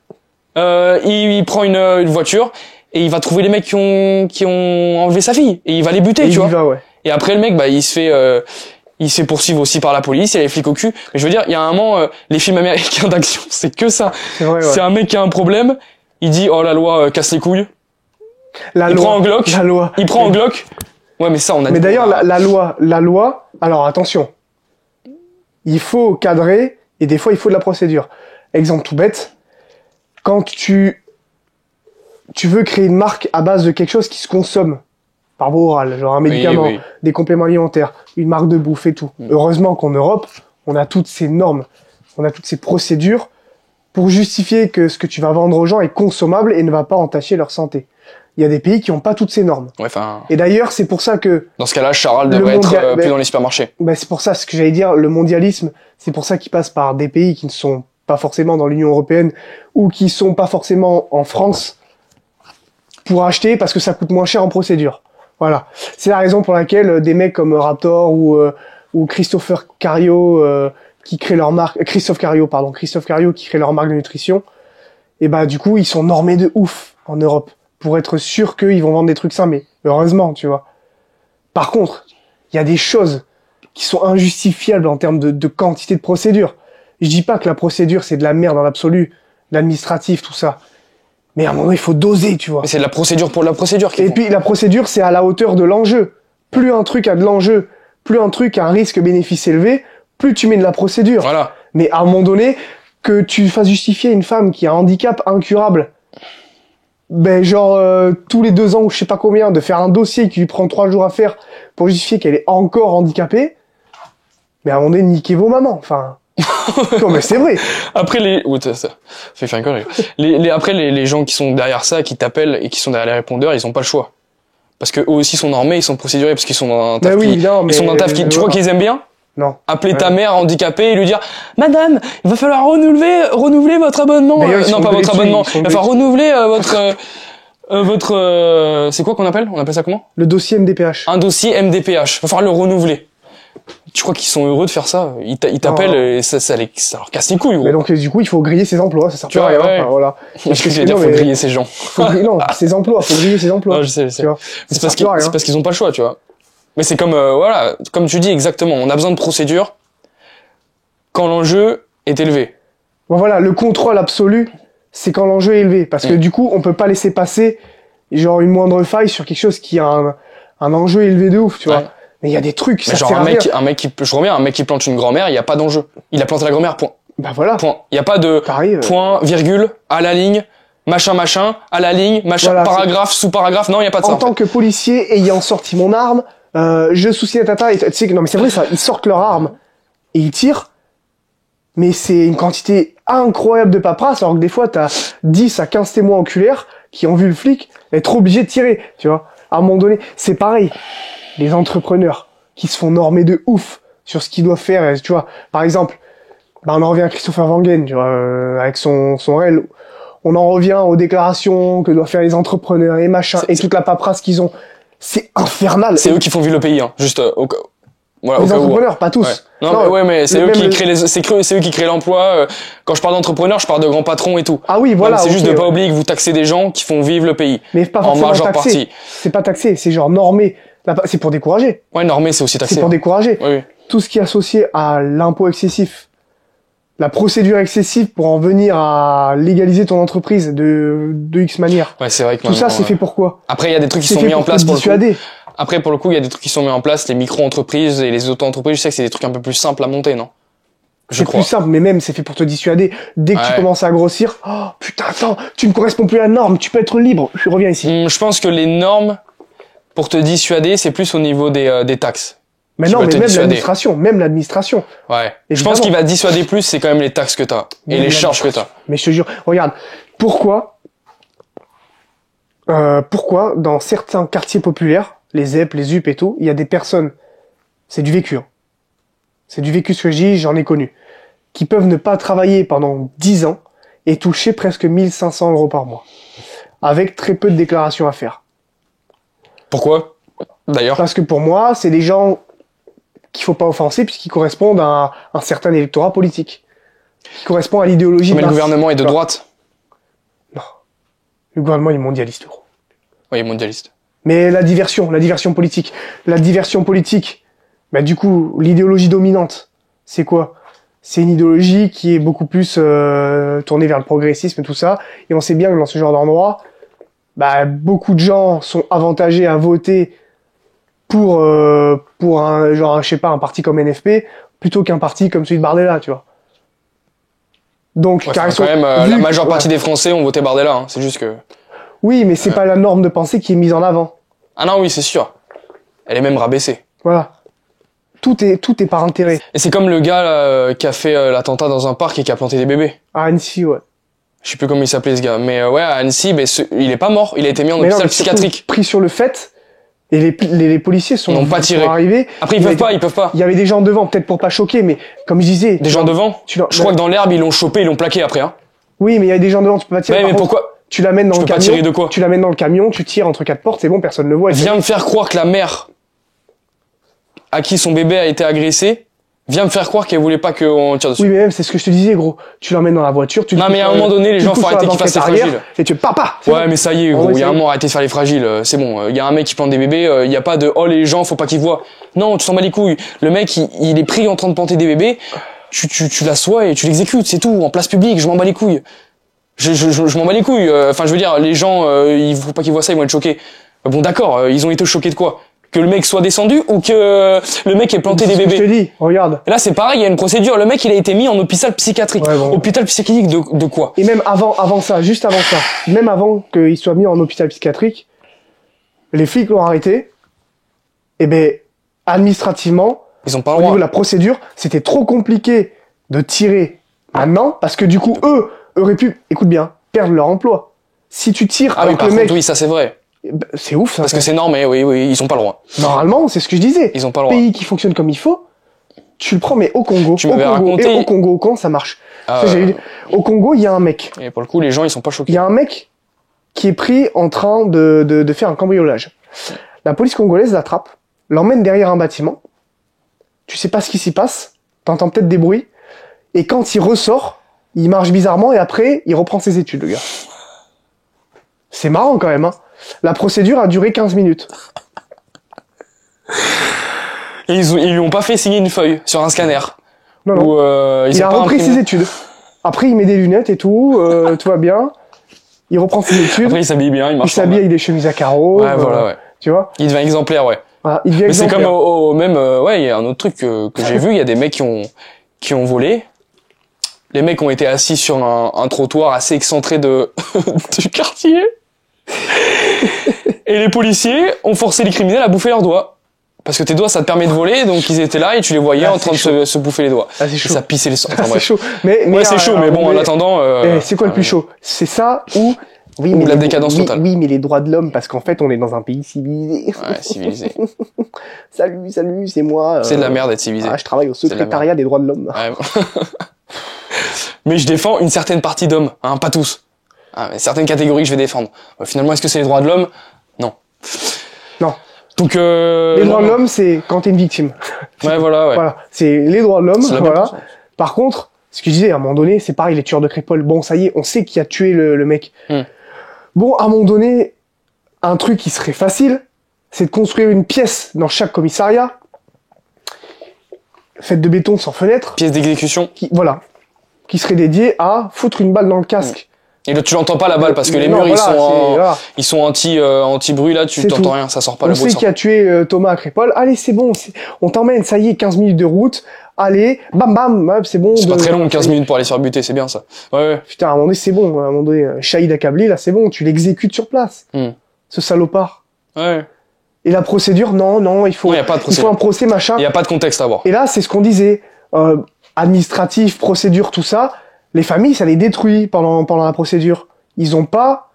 Il prend une voiture et il va trouver les mecs qui ont enlevé sa fille et il va les buter, tu vois. Ouais. Et après le mec, il se fait poursuivre aussi par la police, il y a les flics au cul. Mais je veux dire, il y a un moment, les films américains d'action, c'est que ça. C'est vrai, ouais. C'est un mec qui a un problème, il dit oh la loi casse les couilles. Il prend un Glock. La loi. Il prend un Glock. Ouais, mais ça on a. Mais d'ailleurs la loi. Alors attention, il faut cadrer et des fois il faut de la procédure. Exemple tout bête, quand tu veux créer une marque à base de quelque chose qui se consomme par voie orale, genre un médicament, oui. des compléments alimentaires, une marque de bouffe et tout. Heureusement qu'en Europe, on a toutes ces normes, on a toutes ces procédures pour justifier que ce que tu vas vendre aux gens est consommable et ne va pas entacher leur santé. Il y a des pays qui n'ont pas toutes ces normes. Ouais, enfin. Et d'ailleurs, c'est pour ça que... Dans ce cas-là, Charal devrait être plus dans les supermarchés. C'est pour ça, ce que j'allais dire, le mondialisme, c'est pour ça qu'il passe par des pays qui ne sont pas forcément dans l'Union européenne ou qui sont pas forcément en France pour acheter parce que ça coûte moins cher en procédure. Voilà. C'est la raison pour laquelle des mecs comme Raptor ou Christopher Cario qui créent leur marque, Christophe Cario qui crée leur marque de nutrition, et du coup, ils sont normés de ouf en Europe pour être sûr qu'ils vont vendre des trucs sains, mais heureusement, tu vois. Par contre, il y a des choses qui sont injustifiables en termes de quantité de procédure. Je dis pas que la procédure, c'est de la merde dans l'absolu, l'administratif, tout ça. Mais à un moment, il faut doser, tu vois. Mais c'est de la procédure pour la procédure. Et puis, la procédure, c'est à la hauteur de l'enjeu. Plus un truc a de l'enjeu, plus un truc a un risque-bénéfice élevé, plus tu mets de la procédure. Voilà. Mais à un moment donné, que tu fasses justifier une femme qui a un handicap incurable, tous les 2 ans ou je sais pas combien, de faire un dossier qui lui prend 3 jours à faire pour justifier qu'elle est encore handicapée, mais à un moment donné, niquez vos mamans, enfin... Non mais c'est vrai. Après ça fait faire une connerie. Après les gens qui sont derrière ça, qui t'appellent et qui sont derrière les répondeurs, ils ont pas le choix. Parce que eux aussi sont normés, ils sont procédurés parce qu'ils sont dans un taf ils sont dans un taf qui, tu crois qu'ils aiment bien? Non. Appeler ta mère handicapée et lui dire madame, il va falloir renouveler votre abonnement. Non, pas votre abonnement. Il va falloir renouveler votre c'est quoi qu'on appelle? On appelle ça comment? Le dossier MDPH. Un dossier MDPH. Il va falloir le renouveler. Tu crois qu'ils sont heureux de faire ça? Ils t'appellent et ça leur casse les couilles, gros. Mais donc, du coup, il faut griller ses emplois, ça sert tu à rien. Ouais. Enfin, voilà. Parce que faut griller ces gens. Non, ses emplois, faut griller ses emplois. Non, je sais. Tu vois, c'est parce qu'ils ont pas le choix, tu vois. Mais c'est comme, comme tu dis exactement, on a besoin de procédures quand l'enjeu est élevé. Bon, voilà, le contrôle absolu, c'est quand l'enjeu est élevé. Parce que du coup, on peut pas laisser passer, genre, une moindre faille sur quelque chose qui a un enjeu élevé de ouf, tu vois. Mais il y a des trucs, ça genre sert à rien. un mec qui plante une grand-mère, il y a pas d'enjeu. Il a planté la grand-mère, point. Voilà. Point. Il y a pas de point, virgule, à la ligne, machin, à la ligne, machin, voilà, paragraphe, sous-paragraphe. Non, il y a pas de ça. En tant que policier, ayant sorti mon arme, je soucie la tata, et tu sais que, non mais c'est vrai ça, ils sortent leur arme et ils tirent. Mais c'est une quantité incroyable de paperasse, alors que des fois, t'as 10 à 15 témoins oculaires qui ont vu le flic être obligés de tirer, tu vois. À un moment donné, c'est pareil. Les entrepreneurs qui se font normer de ouf sur ce qu'ils doivent faire, tu vois. Par exemple, on en revient à Christopher Wangen, tu vois, avec son réel. On en revient aux déclarations que doivent faire les entrepreneurs et machin, et toute la paperasse qu'ils ont. C'est infernal. C'est eux qui font vivre le pays, hein. Juste voilà, les entrepreneurs, pas tous. Ouais. Non, mais c'est eux qui créent c'est eux qui créent l'emploi. Quand je parle d'entrepreneurs, je parle de grands patrons et tout. Ah oui, voilà. C'est juste de pas oublier que vous taxez des gens qui font vivre le pays. Mais pas en majeure partie. C'est pas taxé, c'est genre normé. C'est pour décourager. Ouais, normé, c'est aussi taxé. C'est pour décourager. Oui. Tout ce qui est associé à l'impôt excessif, la procédure excessive pour en venir à légaliser ton entreprise de X manière. Ouais, c'est vrai que tout ça, c'est fait pour quoi? Après, il y a des trucs qui sont mis en place pour dissuader. Le coup. Après, pour le coup, il y a des trucs qui sont mis en place, les micro-entreprises et les auto-entreprises. Je sais que c'est des trucs un peu plus simples à monter, non? C'est plus simple, mais même, c'est fait pour te dissuader. Dès que tu commences à grossir, oh, putain, attends, tu ne corresponds plus à la norme, tu peux être libre. Je reviens ici. Je pense que les normes, pour te dissuader, c'est plus au niveau des taxes. Mais qui non, va mais te même dissuader. l'administration. Ouais. Je Évidemment. pense qu'il va te dissuader plus, c'est quand même les taxes que t'as et Même les charges que t'as. l'administration. Mais je te jure, regarde, pourquoi dans certains quartiers populaires, les ZEP, les UP et tout, il y a des personnes, c'est du vécu, hein. C'est du vécu ce que je dis, j'en ai connu, qui peuvent ne pas travailler pendant 10 ans et toucher presque 1500 € par mois, avec très peu de déclarations à faire. Pourquoi d'ailleurs? Parce que pour moi, c'est des gens qu'il faut pas offenser puisqu'ils correspondent à un certain électorat politique, qui correspond à l'idéologie Mais de le gouvernement est de tu vois. droite. Non. Le gouvernement est mondialiste, gros. Oui, mondialiste. Mais la diversion politique. La diversion politique, bah du coup, l'idéologie dominante, c'est quoi? C'est une idéologie qui est beaucoup plus tournée vers le progressisme et tout ça. Et on sait bien que dans ce genre d'endroit, bah, beaucoup de gens sont avantagés à voter pour un genre, je sais pas, un parti comme NFP plutôt qu'un parti comme celui de Bardella, tu vois. Donc, Ouais, car enfin, ils sont- quand même, vu la que- majeure partie voilà. des Français ont voté Bardella. Hein. C'est juste que. Oui, mais c'est pas la norme de pensée qui est mise en avant. Ah non, oui, c'est sûr. Elle est même rabaissée. Voilà. Tout est par intérêt. Et c'est comme le gars là, qui a fait l'attentat dans un parc et qui a planté des bébés. À Annecy, ouais. Je sais plus comment il s'appelait ce gars, mais ouais, à Annecy, il est pas mort. Il a été mis en Mais non, hôpital mais surtout, psychiatrique. pris sur le fait, et les policiers Ils n'ont pas tiré. sont arrivés. Après, ils peuvent pas. Il y avait des gens devant, peut-être pour pas choquer, mais comme je disais. Des gens devant. Je crois que dans l'herbe, ils l'ont chopé, ils l'ont plaqué après. Hein. Oui, mais il y avait des gens devant, tu peux pas tirer. Ouais, Par mais contre, pourquoi? Tu l'amènes dans Tu le peux pas camion. tirer de quoi? Tu l'amènes dans le camion, tu tires entre quatre portes, c'est bon, personne ne le voit. Viens me faire croire que la mère à qui son bébé a été agressé, viens me faire croire qu'elle voulait pas qu'on tire dessus. Oui, mais même, c'est ce que je te disais, gros. Tu l'emmènes dans la voiture, tu le Non, couches mais à un sur- moment donné, les tu gens, le couches faut sur la arrêter qu'ils fassent les banquette arrière, fragiles. Et tu papa! c'est Ouais, bon. mais ça y est, Ah gros, ouais, il y a c'est un bon. moment, arrêtez de faire les fragiles, c'est bon. Il y a un mec qui plante des bébés, il y a pas de, oh les gens, faut pas qu'ils voient. Non, tu t'en bats les couilles. Le mec, il est pris en train de planter des bébés, tu l'assois et tu l'exécutes, c'est tout, en place publique, je m'en bats les couilles. Je m'en bats les couilles. Enfin, je veux dire, les gens, il faut pas qu'ils voient ça, ils vont être choqués. Bon, d'accord, ils ont été choqués de quoi? Que le mec soit descendu ou que le mec ait planté des C'est ce que je te bébés? dis, regarde. Et là, c'est pareil, il y a une procédure. Le mec, il a été mis en hôpital psychiatrique. Ouais, bon. Hôpital psychiatrique de quoi? Et même avant ça, juste avant ça, même avant qu'il soit mis en hôpital psychiatrique, les flics l'ont arrêté. Et ben, administrativement, Ils ont pas au le niveau droit. de la procédure, c'était trop compliqué de tirer maintenant, parce que du coup, eux auraient pu, écoute bien, perdre leur emploi. Si tu tires Ah oui, alors que par le contre, mec, oui, ça c'est vrai. ben, c'est ouf ça. Parce que c'est normal, oui, ils ont pas le droit. Normalement, c'est ce que je disais. Ils ont pas le droit. Pays qui fonctionne comme il faut, tu le prends, mais au Congo, Tu au m'avais Congo, raconté- et au Congo, quand ça marche. Ah, Ça, j'ai eu- Au Congo, il y a un mec. et pour le coup, les gens, ils sont pas Il choqués. y a un mec qui est pris en train de faire un cambriolage. La police congolaise l'attrape, l'emmène derrière un bâtiment. Tu sais pas ce qui s'y passe, t'entends peut-être des bruits. Et quand il ressort, il marche bizarrement et après, il reprend ses études, le gars. C'est marrant quand même, hein. La procédure a duré 15 minutes. Et ils lui ont pas fait signer une feuille sur un scanner. Non, non. Ou, ils Il ont a pas repris imprimé. ses études. Après, il met des lunettes et tout, tout va bien. Il reprend ses études. Après, il s'habille bien, il Il marche. s'habille normal. avec des chemises à carreaux. Ouais, voilà, ouais. Tu vois? Il devient exemplaire, ouais. Voilà, il devient Mais c'est comme exemplaire. au même, ouais, il y a un autre truc que j'ai vu, il y a des mecs qui ont volé. Les mecs ont été assis sur un trottoir assez excentré du quartier. Et les policiers ont forcé les criminels à bouffer leurs doigts. Parce que tes doigts, ça te permet de voler, donc ils étaient là et tu les voyais Ah, en train de c'est chaud. se bouffer les doigts. Ah, c'est Et chaud. ça pissait les sangs. Ah, Enfin, c'est bref. chaud. Mais Ouais, c'est chaud, mais bon, en attendant... c'est quoi le plus chaud? C'est ça ou... Oui, Ou mais la décadence totale. Oui, mais les droits de l'homme, parce qu'en fait, on est dans un pays civilisé. Ouais, civilisé. Salut, c'est moi. C'est de la merde d'être civilisé. Ah, je travaille au de la secrétariat des droits de l'homme. Ouais. Mais je défends une certaine partie d'hommes, hein, pas tous. Ah, mais certaines catégories que je vais défendre. Finalement, est-ce que c'est les droits de l'homme? Non. Non. Donc, Les droits de non. l'homme, c'est quand t'es une victime. Ouais, voilà, ouais. Voilà. C'est les droits de l'homme, C'est la même voilà. chose. Par contre, ce que je disais, à un moment donné, c'est pareil, les tueurs de Crépole. Bon, ça y est, on sait qui a tué le mec. Bon, à un moment donné, un truc qui serait facile, c'est de construire une pièce dans chaque commissariat, faite de béton sans fenêtre, Pièce d'exécution. qui serait dédiée à foutre une balle dans le casque. Et là, tu l'entends pas la balle parce que les Non, murs, voilà, ils sont anti-bruit, là, tu C'est t'entends tout. rien, ça sort pas On le bruit. sait qui a tué Thomas à Crépole. Allez, c'est bon, on t'emmène, ça y est, 15 minutes de route. Allez, bam bam, hop, c'est bon. C'est pas très long, 15 minutes pour aller se faire buter, c'est bien ça. Ouais. Putain, à un moment donné, c'est bon. À un moment donné, Shahid accablé, là, c'est bon, tu l'exécutes sur place. Hmm. Ce salopard. Ouais. Et la procédure, non, il faut, Non, y a pas de il faut un procès, machin. Il n'y a pas de contexte à avoir. Et là, c'est ce qu'on disait. Administratif, procédure, tout ça. Les familles, ça les détruit pendant la procédure. Ils ont pas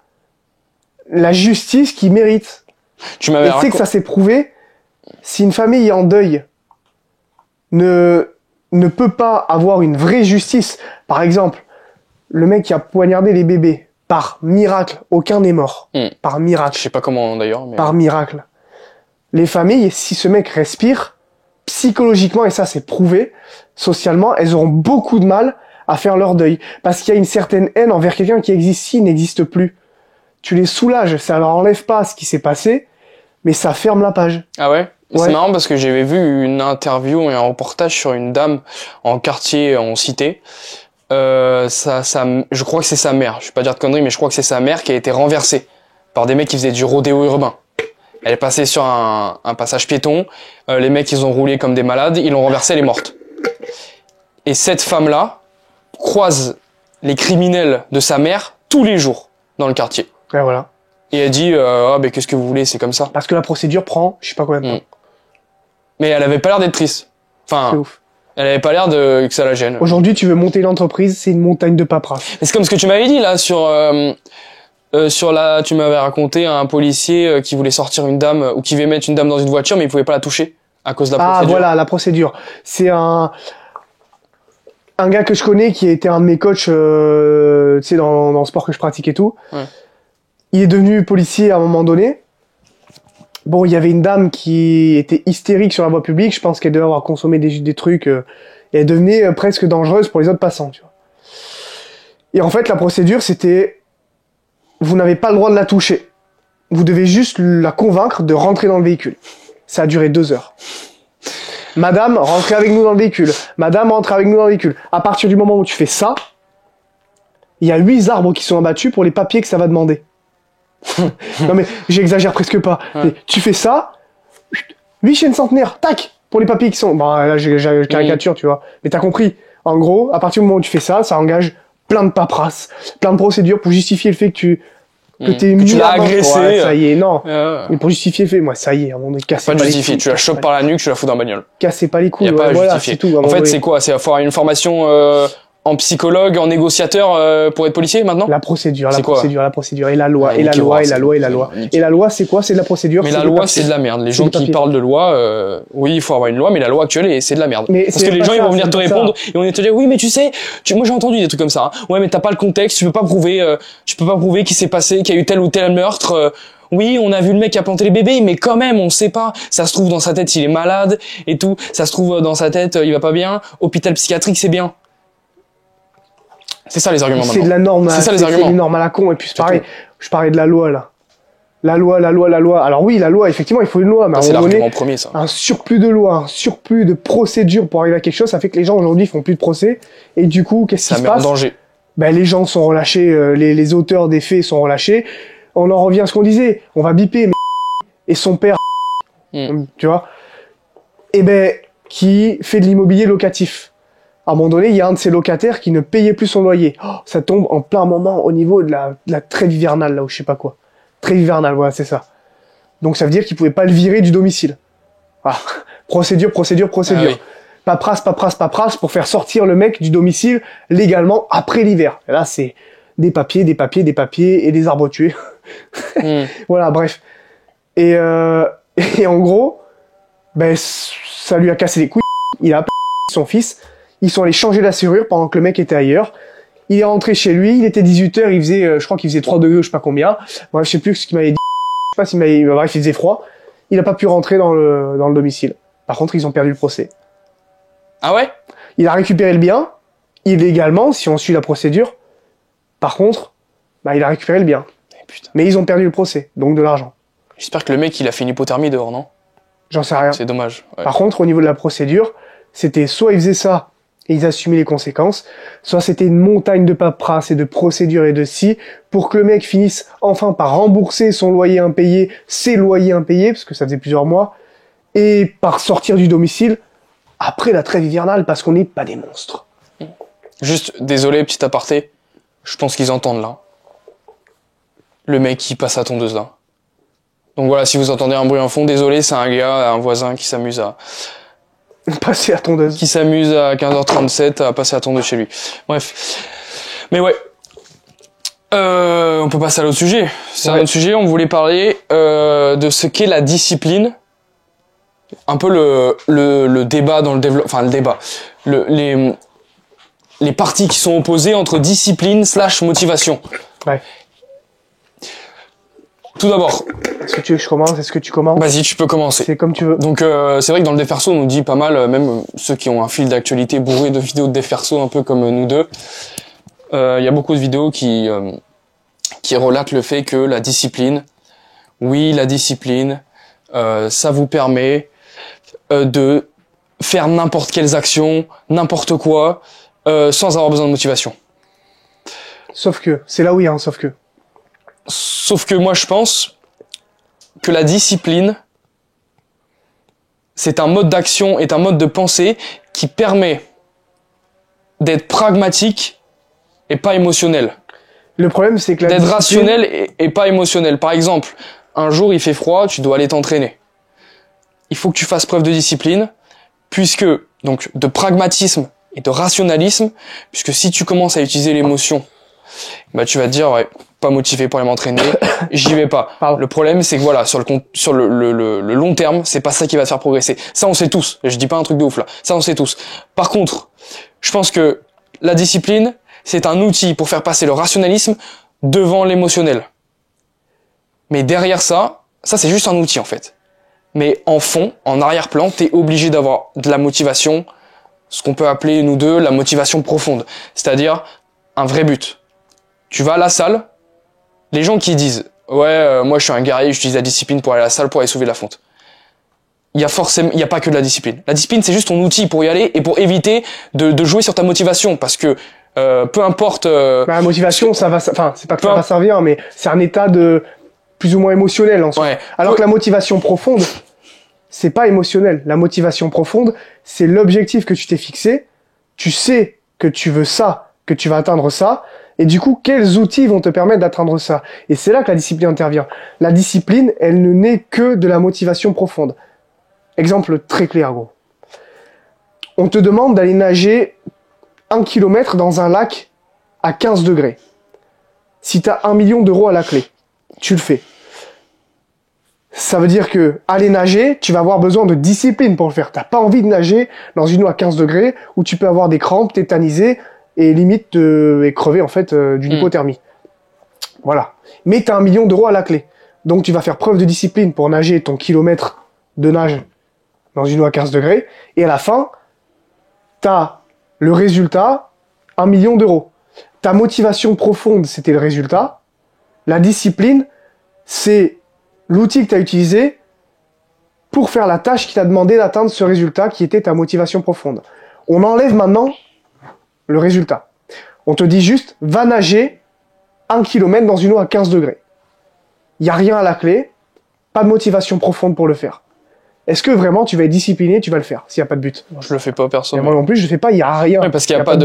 la justice qu'ils méritent. Tu m'avais Et tu sais que ça s'est prouvé. Si une famille en deuil ne peut pas avoir une vraie justice, par exemple, le mec qui a poignardé les bébés, par miracle, aucun n'est mort. Par Je miracle. sais pas comment d'ailleurs, mais Par miracle. Les familles, si ce mec respire, psychologiquement, et ça c'est prouvé, socialement, elles auront beaucoup de mal à faire leur deuil. Parce qu'il y a une certaine haine envers quelqu'un qui existe ici, n'existe plus. Tu les soulages, ça leur enlève pas ce qui s'est passé, mais ça ferme la page. Ah ouais? Ouais. C'est marrant parce que j'avais vu une interview et un reportage sur une dame en quartier, en cité. Je crois que c'est sa mère. Je vais pas dire de conneries, mais je crois que c'est sa mère qui a été renversée par des mecs qui faisaient du rodéo urbain. Elle est passée sur un passage piéton. Les mecs, ils ont roulé comme des malades. Ils l'ont renversée, elle est morte. Et cette femme-là croise les criminels de sa mère tous les jours dans le quartier. Et voilà. Et elle dit, ah, ben, qu'est-ce que vous voulez, c'est comme ça. Parce que la procédure prend, je sais pas combien de temps. Mais elle avait pas l'air d'être triste. C'est Enfin, ouf. elle avait pas l'air que ça la gêne. Aujourd'hui, tu veux monter l'entreprise, c'est une montagne de paperasse. Mais c'est comme ce que tu m'avais dit là tu m'avais raconté un policier qui voulait sortir une dame ou qui voulait mettre une dame dans une voiture mais il pouvait pas la toucher à cause de la procédure. Ah voilà, la procédure. C'est un gars que je connais qui était un de mes coachs, tu sais, dans le sport que je pratique et tout. Ouais. Il est devenu policier à un moment donné. Bon, il y avait une dame qui était hystérique sur la voie publique. Je pense qu'elle devait avoir consommé des trucs. Et elle devenait presque dangereuse pour les autres passants, tu vois. Et en fait, la procédure, c'était... Vous n'avez pas le droit de la toucher. Vous devez juste la convaincre de rentrer dans le véhicule. Ça a duré 2 heures. Madame, rentrez avec nous dans le véhicule. Madame, rentrez avec nous dans le véhicule. À partir du moment où tu fais ça, il y a 8 arbres qui sont abattus pour les papiers que ça va demander. Non mais, j'exagère presque pas. Ouais. Mais tu fais ça, 8 chaînes centenaires, tac, pour les papiers qui sont... Bon, là, j'ai caricature, tu vois. Mais t'as compris. En gros, à partir du moment où tu fais ça, ça engage plein de paperasses, plein de procédures pour justifier le fait que t'es que tu mis l'as à mort. agressé. Ouais, ça y est, non. Ouais. Mais pour justifier le fait, moi, ça y est, à un moment donné, cassez Pas de pas les justifier. couilles. Tu la chopes par la nuque, tu la fous dans la bagnole. Cassez pas les couilles. Y a pas à voilà, justifier. c'est tout. à un En moment fait, donné. c'est quoi? C'est avoir une formation en psychologue, en négociateur pour être policier maintenant? La procédure, C'est quoi? la procédure, et la loi, Ouais, et la niquez loi, voir, et la c'est- loi, et la loi. niquez. Et la loi, c'est quoi? C'est de la procédure. Mais la des loi, papiers. c'est de la merde. Les C'est gens des qui papiers. parlent de loi, oui, il faut avoir une loi, mais la loi actuelle, c'est de la merde. Mais Parce c'est que les pas gens, ils ça, vont venir c'est te pas ça. répondre, et on va te dire, oui, mais tu sais, moi j'ai entendu des trucs comme ça. Hein. Ouais, mais t'as pas le contexte, tu peux pas prouver qu'il s'est passé, qu'il y a eu tel ou tel meurtre. Oui, on a vu le mec qui a planté les bébés, mais quand même, on sait pas. Ça se trouve dans sa tête, il est malade et tout. Ça se trouve dans sa tête, il va pas bien. Hôpital psychiatrique, c'est bien. C'est ça les arguments C'est maintenant. de la norme. C'est ça, les C'est arguments. une norme à la con. Et puis c'est C'est pareil. tout. Je parlais de la loi là. La loi. Alors oui, la loi. Effectivement, il faut une loi, mais à un C'est moment donné, l'argument premier, ça. un surplus de lois, un surplus de procédures pour arriver à quelque chose, ça fait que les gens aujourd'hui font plus de procès. Et du coup, qu'est-ce Ça qui se met en passe? danger. Ben les gens sont relâchés, les auteurs des faits sont relâchés. On en revient à ce qu'on disait. On va biper mais et son père, tu vois. Et ben qui fait de l'immobilier locatif. À un moment donné, il y a un de ses locataires qui ne payait plus son loyer. Oh, ça tombe en plein moment au niveau de la trêve hivernale, là, ou je sais pas quoi. Trêve hivernale, voilà, c'est ça. Donc ça veut dire qu'il pouvait pas le virer du domicile. Ah, procédure. Ah oui. Paperasse pour faire sortir le mec du domicile légalement après l'hiver. Et là, c'est des papiers et des arbres tués. Voilà, bref. Et en gros, ben, ça lui a cassé les couilles. Il a appelé son fils. Ils sont allés changer la serrure pendant que le mec était ailleurs. Il est rentré chez lui, il était 18h, il faisait, je crois qu'il faisait 3 degrés, je sais pas combien. Bref, je sais plus ce qu'il m'avait dit. Je sais pas s'il m'avait, bref, il faisait froid. Il a pas pu rentrer dans le domicile. Par contre, ils ont perdu le procès. Ah ouais? Il a récupéré le bien, illégalement, si on suit la procédure. Par contre, bah, il a récupéré le bien. Putain. Mais ils ont perdu le procès, donc de l'argent. J'espère que le mec, il a fait une hypothermie dehors, non? J'en sais rien. C'est dommage. Ouais. Par contre, au niveau de la procédure, c'était soit ils faisaient ça et ils assumaient les conséquences, soit c'était une montagne de paperasse et de procédures et de si, pour que le mec finisse enfin par rembourser son loyer impayé, ses loyers impayés, parce que ça faisait plusieurs mois, et par sortir du domicile après la trêve hivernale, parce qu'on n'est pas des monstres. Juste, désolé, petit aparté. Je pense qu'ils entendent là. Le mec qui passe à tondeuse là. Donc voilà, si vous entendez un bruit en fond, désolé, c'est un gars, un voisin qui s'amuse à Passer à tondeuse. 15h37 à passer la tondeuse chez lui. Bref. Mais ouais. On peut passer à l'autre sujet. C'est un autre sujet, on voulait parler de ce qu'est la discipline. Un peu le débat dans le développement, enfin le débat. Les parties qui sont opposées entre discipline / motivation. Ouais. Tout d'abord. Est-ce que tu veux que je commence? Est-ce que tu commences? Vas-y, tu peux commencer. C'est comme tu veux. Donc c'est vrai que dans le Déferso, on nous dit pas mal, même ceux qui ont un fil d'actualité bourré de vidéos de Déferso, un peu comme nous deux. Il y a beaucoup de vidéos qui relatent le fait que la discipline, ça vous permet de faire n'importe quelles actions, n'importe quoi, sans avoir besoin de motivation. Sauf que, c'est là où il y a un sauf que. Sauf que moi je pense que la discipline, c'est un mode d'action et un mode de pensée qui permet d'être pragmatique et pas émotionnel. Le problème, c'est que d'être rationnel et pas émotionnel. Par exemple, un jour il fait froid, tu dois aller t'entraîner. Il faut que tu fasses preuve de discipline, puisque, donc, de pragmatisme et de rationalisme, puisque si tu commences à utiliser l'émotion, bah tu vas te dire, ouais, pas motivé pour aller m'entraîner, j'y vais pas. Le problème, c'est que voilà, sur le long terme, c'est pas ça qui va te faire progresser. Ça, on sait tous. Je dis pas un truc de ouf là. Ça, on sait tous. Par contre, je pense que la discipline, c'est un outil pour faire passer le rationalisme devant l'émotionnel. Mais derrière ça c'est juste un outil en fait. Mais en fond, en arrière-plan, t'es obligé d'avoir de la motivation, ce qu'on peut appeler, nous deux, la motivation profonde. C'est-à-dire un vrai but. Tu vas à la salle, les gens qui disent « Ouais, moi je suis un guerrier, j'utilise la discipline pour aller à la salle, pour aller soulever la fonte. » Il y a pas que de la discipline. La discipline, c'est juste ton outil pour y aller et pour éviter de jouer sur ta motivation. Parce que peu importe... la motivation, c'est pas que ça va servir, mais c'est un état de plus ou moins émotionnel en soi. Ouais. Alors que la motivation profonde, c'est pas émotionnel. La motivation profonde, c'est l'objectif que tu t'es fixé. Tu sais que tu veux ça, que tu vas atteindre ça. Et du coup, quels outils vont te permettre d'atteindre ça? Et c'est là que la discipline intervient. La discipline, elle ne naît que de la motivation profonde. Exemple très clair, gros. On te demande d'aller nager 1 kilomètre dans un lac à 15 degrés. Si t'as 1 million d'euros à la clé, tu le fais. Ça veut dire que aller nager, tu vas avoir besoin de discipline pour le faire. T'as pas envie de nager dans une eau à 15 degrés où tu peux avoir des crampes, tétaniser et limite et crever en fait d'une hypothermie. Voilà. Mais t'as 1 million d'euros à la clé. Donc tu vas faire preuve de discipline pour nager ton kilomètre de nage dans une eau à 15 degrés. Et à la fin, t'as le résultat, 1 million d'euros. Ta motivation profonde, c'était le résultat. La discipline, c'est l'outil que tu as utilisé pour faire la tâche qui t'a demandé d'atteindre ce résultat qui était ta motivation profonde. On enlève maintenant le résultat. On te dit juste, va nager 1 kilomètre dans une eau à 15 degrés. Il n'y a rien à la clé, pas de motivation profonde pour le faire. Est-ce que vraiment tu vas être discipliné, tu vas le faire, s'il n'y a pas de but? Moi, je le fais pas, perso. Moi non plus, je le fais pas, il n'y a rien. Ouais, parce qu'il n'y a pas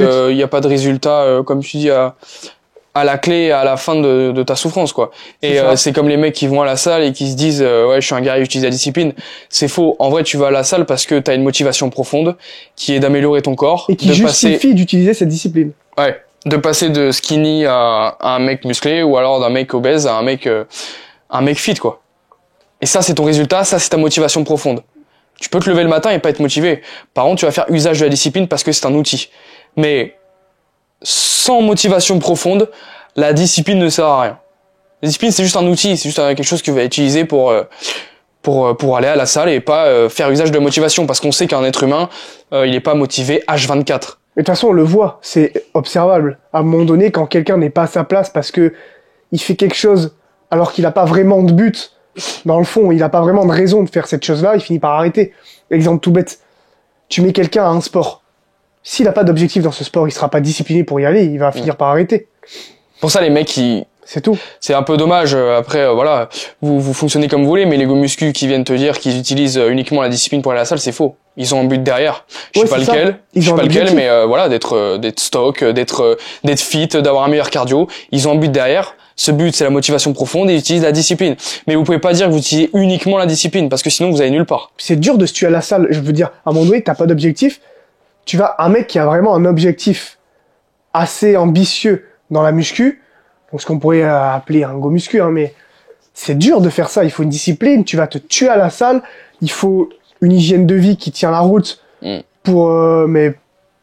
de résultat, comme tu dis, à la clé, à la fin de ta souffrance, quoi. Et c'est comme les mecs qui vont à la salle et qui se disent ouais, je suis un guerrier, j'utilise la discipline. C'est faux. En vrai, tu vas à la salle parce que t'as une motivation profonde qui est d'améliorer ton corps. Et qui justifie d'utiliser cette discipline. Ouais. De passer de skinny à un mec musclé ou alors d'un mec obèse à un mec fit, quoi. Et ça, c'est ton résultat, ça, c'est ta motivation profonde. Tu peux te lever le matin et pas être motivé. Par contre, tu vas faire usage de la discipline parce que c'est un outil. Mais sans motivation profonde, la discipline ne sert à rien. La discipline, c'est juste un outil, c'est juste quelque chose que tu vas utiliser pour aller à la salle et pas faire usage de la motivation. Parce qu'on sait qu'un être humain, il est pas motivé H24. Mais de toute façon, on le voit, c'est observable. À un moment donné, quand quelqu'un n'est pas à sa place parce que il fait quelque chose alors qu'il n'a pas vraiment de but, dans le fond, il n'a pas vraiment de raison de faire cette chose-là, il finit par arrêter. Exemple tout bête, tu mets quelqu'un à un sport. S'il n'a pas d'objectif dans ce sport, il sera pas discipliné pour y aller, il va finir par arrêter. Pour ça, les mecs, c'est tout. C'est un peu dommage. Après, voilà, vous fonctionnez comme vous voulez, mais les go muscu qui viennent te dire qu'ils utilisent uniquement la discipline pour aller à la salle, c'est faux. Ils ont un but derrière. Je sais pas lequel, mais voilà, d'être stock, d'être fit, d'avoir un meilleur cardio. Ils ont un but derrière. Ce but, c'est la motivation profonde et il utilise la discipline. Mais vous pouvez pas dire que vous utilisez uniquement la discipline parce que sinon vous allez nulle part. C'est dur de se tuer à la salle. Je veux dire, à un moment donné, t'as pas d'objectif. Tu vas, un mec qui a vraiment un objectif assez ambitieux dans la muscu, donc ce qu'on pourrait appeler un go muscu, hein, mais c'est dur de faire ça. Il faut une discipline. Tu vas te tuer à la salle. Il faut une hygiène de vie qui tient la route pour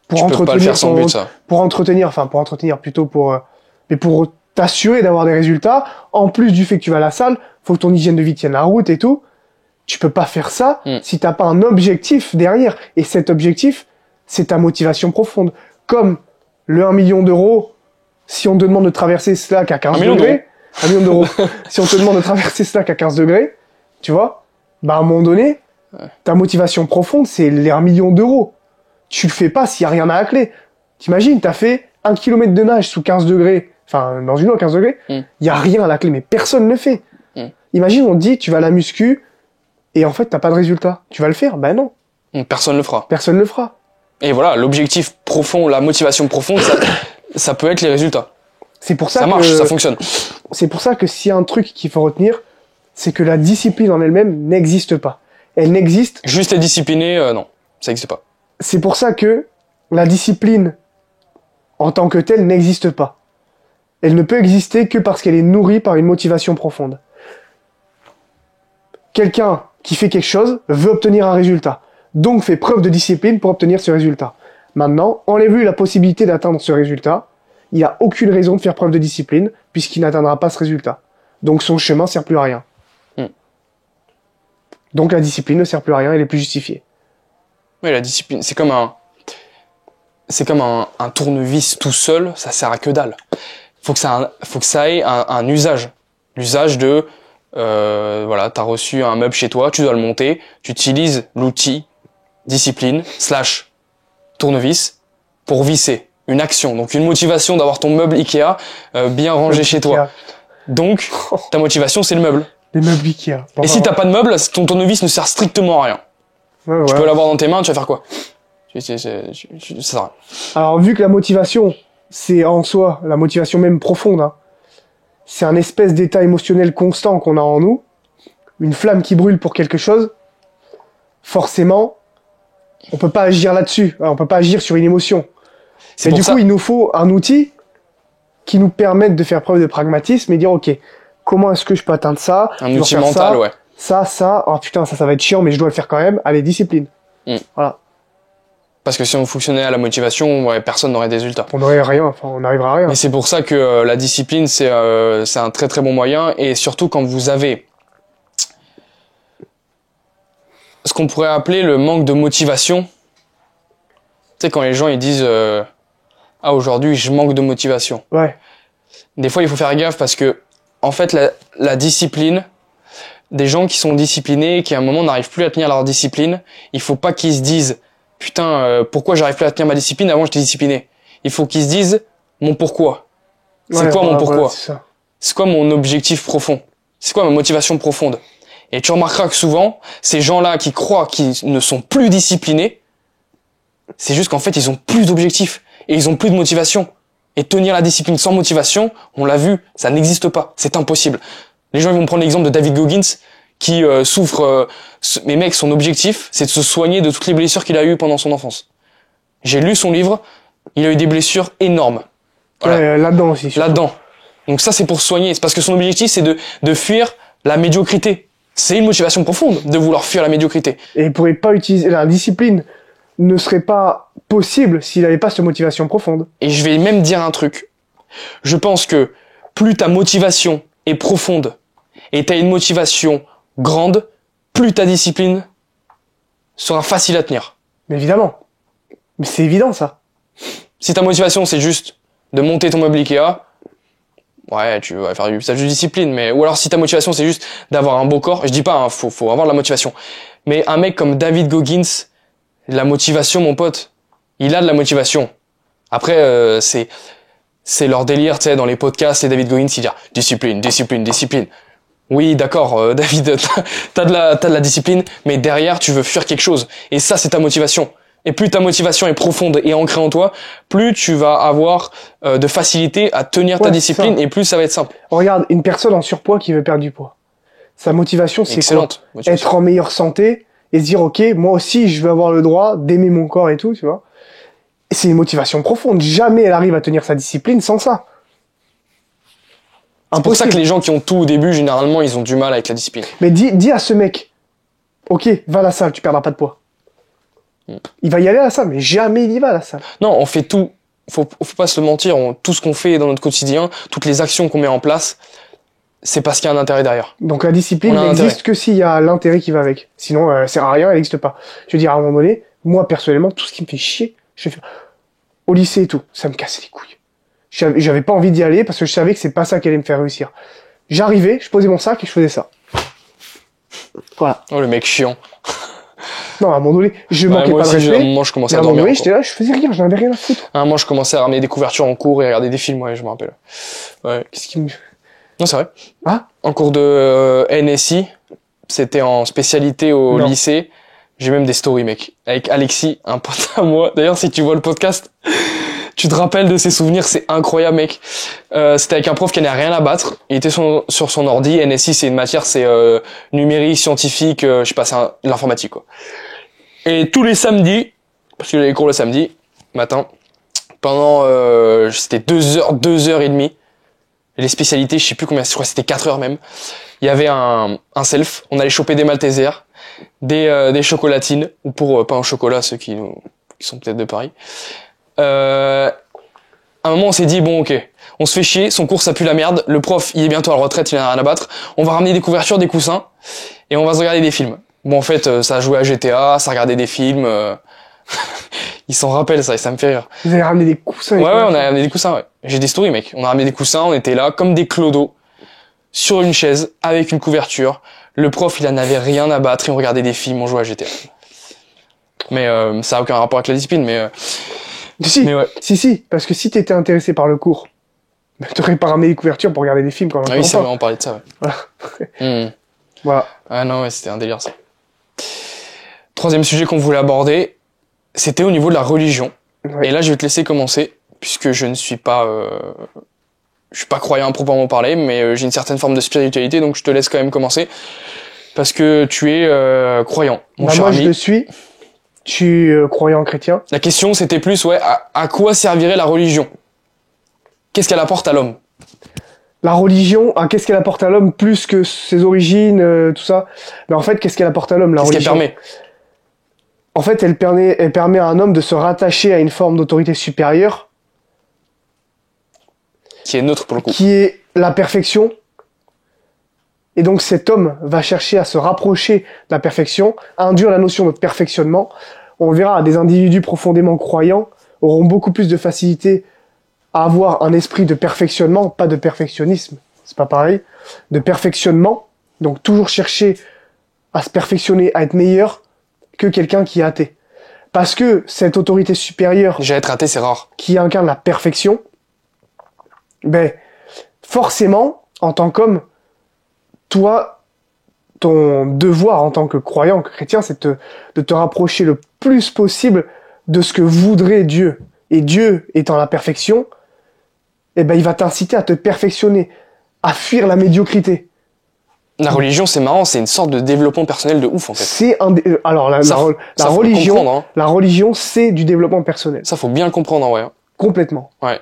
Tu peux pas le faire sans but, ça. pour entretenir mais pour t'assurer d'avoir des résultats. En plus du fait que tu vas à la salle, faut que ton hygiène de vie tienne la route et tout. Tu peux pas faire ça si t'as pas un objectif derrière. Et cet objectif, c'est ta motivation profonde. Comme le 1 million d'euros, si on te demande de traverser Slack à 15 degrés, 1 million d'euros, si on te demande de traverser Slack à 15 degrés, tu vois, bah, à un moment donné, ta motivation profonde, c'est les 1 million d'euros. Tu le fais pas s'il y a rien à la clé. T'imagines, t'as fait 1 kilomètre de nage sous 15 degrés, enfin, dans une eau à 15 degrés, il y a rien à la clé, mais personne ne le fait. Imagine, on te dit, tu vas à la muscu, et en fait, t'as pas de résultat. Tu vas le faire? Ben non. Personne le fera. Personne le fera. Et voilà, l'objectif profond, la motivation profonde, ça peut être les résultats. C'est pour ça ça marche, ça fonctionne. C'est pour ça que s'il y a un truc qu'il faut retenir, c'est que la discipline en elle-même n'existe pas. Elle n'existe. Juste être discipliné, non, ça n'existe pas. C'est pour ça que la discipline en tant que telle n'existe pas. Elle ne peut exister que parce qu'elle est nourrie par une motivation profonde. Quelqu'un qui fait quelque chose veut obtenir un résultat, donc fait preuve de discipline pour obtenir ce résultat. Maintenant, enlève-lui la possibilité d'atteindre ce résultat, il n'y a aucune raison de faire preuve de discipline puisqu'il n'atteindra pas ce résultat. Donc son chemin sert plus à rien. Donc la discipline ne sert plus à rien, elle est plus justifiée. Oui, la discipline, c'est comme un tournevis tout seul, ça sert à que dalle. Faut que ça ait un usage. L'usage de, voilà, t'as reçu un meuble chez toi, tu dois le monter, tu utilises l'outil discipline / tournevis pour visser. Une action, donc une motivation d'avoir ton meuble Ikea bien rangé chez toi. Donc, ta motivation, c'est le meuble. Les meubles Ikea. Et si t'as pas de meuble, ton tournevis ne sert strictement à rien. Ouais, tu peux l'avoir dans tes mains, tu vas faire quoi? Ça sert à rien. Alors, vu que la motivation, c'est en soi, la motivation même profonde, hein, c'est un espèce d'état émotionnel constant qu'on a en nous, une flamme qui brûle pour quelque chose, forcément, on peut pas agir là-dessus, on peut pas agir sur une émotion. Et du coup, il nous faut un outil qui nous permette de faire preuve de pragmatisme et dire, ok, comment est-ce que je peux atteindre ça? Un outil mental, ouais. Ça, oh putain, ça va être chiant, mais je dois le faire quand même. Allez, discipline. Voilà. Parce que si on fonctionnait à la motivation, ouais, personne n'aurait des résultats. On n'aurait rien, enfin, on n'arrivera à rien. Et c'est pour ça que la discipline, c'est un très très bon moyen. Et surtout quand vous avez ce qu'on pourrait appeler le manque de motivation. Tu sais, quand les gens ils disent ah, aujourd'hui je manque de motivation. Ouais. Des fois il faut faire gaffe parce que en fait la discipline, des gens qui sont disciplinés et qui à un moment n'arrivent plus à tenir leur discipline, il faut pas qu'ils se disent putain pourquoi j'arrive plus à tenir ma discipline, avant j'étais discipliné. Il faut qu'ils se disent mon pourquoi. C'est quoi mon pourquoi? C'est quoi mon objectif profond? C'est quoi ma motivation profonde? Et tu remarqueras que souvent, ces gens-là qui croient qu'ils ne sont plus disciplinés, c'est juste qu'en fait, ils ont plus d'objectifs et ils ont plus de motivation. Et tenir la discipline sans motivation, on l'a vu, ça n'existe pas. C'est impossible. Les gens ils vont prendre l'exemple de David Goggins qui souffre. Mais mec, son objectif, c'est de se soigner de toutes les blessures qu'il a eues pendant son enfance. J'ai lu son livre, il a eu des blessures énormes. Voilà. Ouais, là-dedans aussi. Là-dedans. Donc ça, c'est pour se soigner. C'est parce que son objectif, c'est de fuir la médiocrité. C'est une motivation profonde de vouloir fuir la médiocrité. Et il pourrait pas utiliser la discipline, ne serait pas possible s'il n'avait pas cette motivation profonde. Et je vais même dire un truc. Je pense que plus ta motivation est profonde et t'as une motivation grande, plus ta discipline sera facile à tenir. Mais évidemment. Mais c'est évident, ça. Si ta motivation, c'est juste de monter ton meuble Ikea, ouais, tu vas faire du usage de discipline, mais, ou alors si ta motivation, c'est juste d'avoir un beau corps, je dis pas, hein, faut avoir de la motivation. Mais un mec comme David Goggins, la motivation, mon pote, il a de la motivation. Après, c'est leur délire, tu sais, dans les podcasts, et David Goggins, il dit discipline, discipline, discipline. Oui, d'accord, David, t'as de la discipline, mais derrière, tu veux fuir quelque chose. Et ça, c'est ta motivation. et plus ta motivation est profonde et ancrée en toi, plus tu vas avoir de facilité à tenir ta discipline et plus ça va être simple. Regarde, une personne en surpoids qui veut perdre du poids. Sa motivation, c'est quoi? Motivation. Être en meilleure santé et se dire, ok, moi aussi, je veux avoir le droit d'aimer mon corps et tout, tu vois. Et c'est une motivation profonde. Jamais elle arrive à tenir sa discipline sans ça. C'est pour ça que les gens qui ont tout au début, généralement, ils ont du mal avec la discipline. Mais dis à ce mec, ok, va à la salle, tu perdras pas de poids. Il va y aller à la salle, mais jamais il y va à la salle. Non, on fait tout. Faut pas se le mentir. Tout ce qu'on fait dans notre quotidien, toutes les actions qu'on met en place, c'est parce qu'il y a un intérêt derrière. Donc la discipline n'existe que s'il y a l'intérêt qui va avec. Sinon, elle sert à rien, elle n'existe pas. Je veux dire, à un moment donné, moi personnellement, tout ce qui me fait chier, je fais au lycée et tout, ça me cassait les couilles. J'avais pas envie d'y aller parce que je savais que c'est pas ça qui allait me faire réussir. J'arrivais, je posais mon sac et je faisais ça. Voilà. Oh, le mec chiant. Non, à un moment donné, je manquais pas de respect. À un moment, je commençais à dormir. À un moment donné, j'étais là, je faisais rien, j'en avais rien à foutre. À un moment, je commençais à ramener des couvertures en cours et à regarder des films, ouais, je me rappelle. Ouais. Qu'est-ce qui me... Non, c'est vrai. Ah? En cours de NSI, c'était en spécialité au lycée. J'ai même des stories, mec. Avec Alexis, un pote à moi. D'ailleurs, si tu vois le podcast, tu te rappelles de ses souvenirs, c'est incroyable, mec. C'était avec un prof qui n'avait rien à battre. Il était sur son ordi. NSI, c'est une matière, c'est numérique, scientifique, je sais pas, c'est l'informatique, quoi. Et tous les samedis, parce qu'il avait cours le samedi matin, pendant c'était 2h30, les spécialités, je sais plus combien, je crois que c'était 4 heures même. Il y avait un self, on allait choper des Maltesers, des chocolatines, ou pour pain au chocolat, ceux qui sont peut-être de Paris. À un moment, on s'est dit, bon, ok, on se fait chier, son cours, ça pue la merde, le prof, il est bientôt à la retraite, il en a rien à battre, on va ramener des couvertures, des coussins, et on va se regarder des films. Bon, en fait, ça a joué à GTA, ça regardait des films, ils s'en rappellent ça, et ça me fait rire. Vous avez ramené des coussins? Ouais, on a ramené des coussins, ouais. J'ai des stories, mec. On a ramené des coussins, on était là, comme des clodos, sur une chaise, avec une couverture. Le prof, il en avait rien à battre, et on regardait des films, on jouait à GTA. Mais ça a aucun rapport avec la discipline, mais... Mais ouais. Si, parce que si t'étais intéressé par le cours, t'aurais pas ramené des couvertures pour regarder des films quand on Ah oui, c'est vrai, on parlait de ça, ouais. Voilà. Voilà. Ah non, ouais, c'était un délire, ça. Troisième sujet qu'on voulait aborder, c'était au niveau de la religion. Ouais. Et là, je vais te laisser commencer, puisque je ne suis pas... je suis pas croyant à proprement parler, mais j'ai une certaine forme de spiritualité, donc je te laisse quand même commencer, parce que tu es croyant, mon cher ami. Moi, je le suis. Je suis croyant chrétien. La question, c'était plus, ouais, à quoi servirait la religion? Qu'est-ce qu'elle apporte à l'homme? La religion, qu'est-ce qu'elle apporte à l'homme plus que ses origines, tout ça? Mais en fait, qu'est-ce qu'elle apporte à l'homme, la religion? Qu'est-ce qu'elle permet? En fait, elle permet à un homme de se rattacher à une forme d'autorité supérieure. Qui est neutre pour le coup. Qui est la perfection. Et donc cet homme va chercher à se rapprocher de la perfection, à induire la notion de perfectionnement. On verra, des individus profondément croyants auront beaucoup plus de facilité à avoir un esprit de perfectionnement, pas de perfectionnisme, c'est pas pareil, de perfectionnement, donc toujours chercher à se perfectionner, à être meilleur que quelqu'un qui est athée. Parce que cette autorité supérieure... Déjà être athée, c'est rare. Qui incarne la perfection, ben, forcément, en tant qu'homme, toi, ton devoir en tant que croyant, que chrétien, c'est de te rapprocher le plus possible de ce que voudrait Dieu. Et Dieu étant la perfection, eh ben, il va t'inciter à te perfectionner, à fuir la médiocrité. La religion, c'est marrant, c'est une sorte de développement personnel de ouf, en fait. C'est alors, la religion, hein. La religion, c'est du développement personnel. Ça, faut bien le comprendre, en vrai. Complètement. Ouais.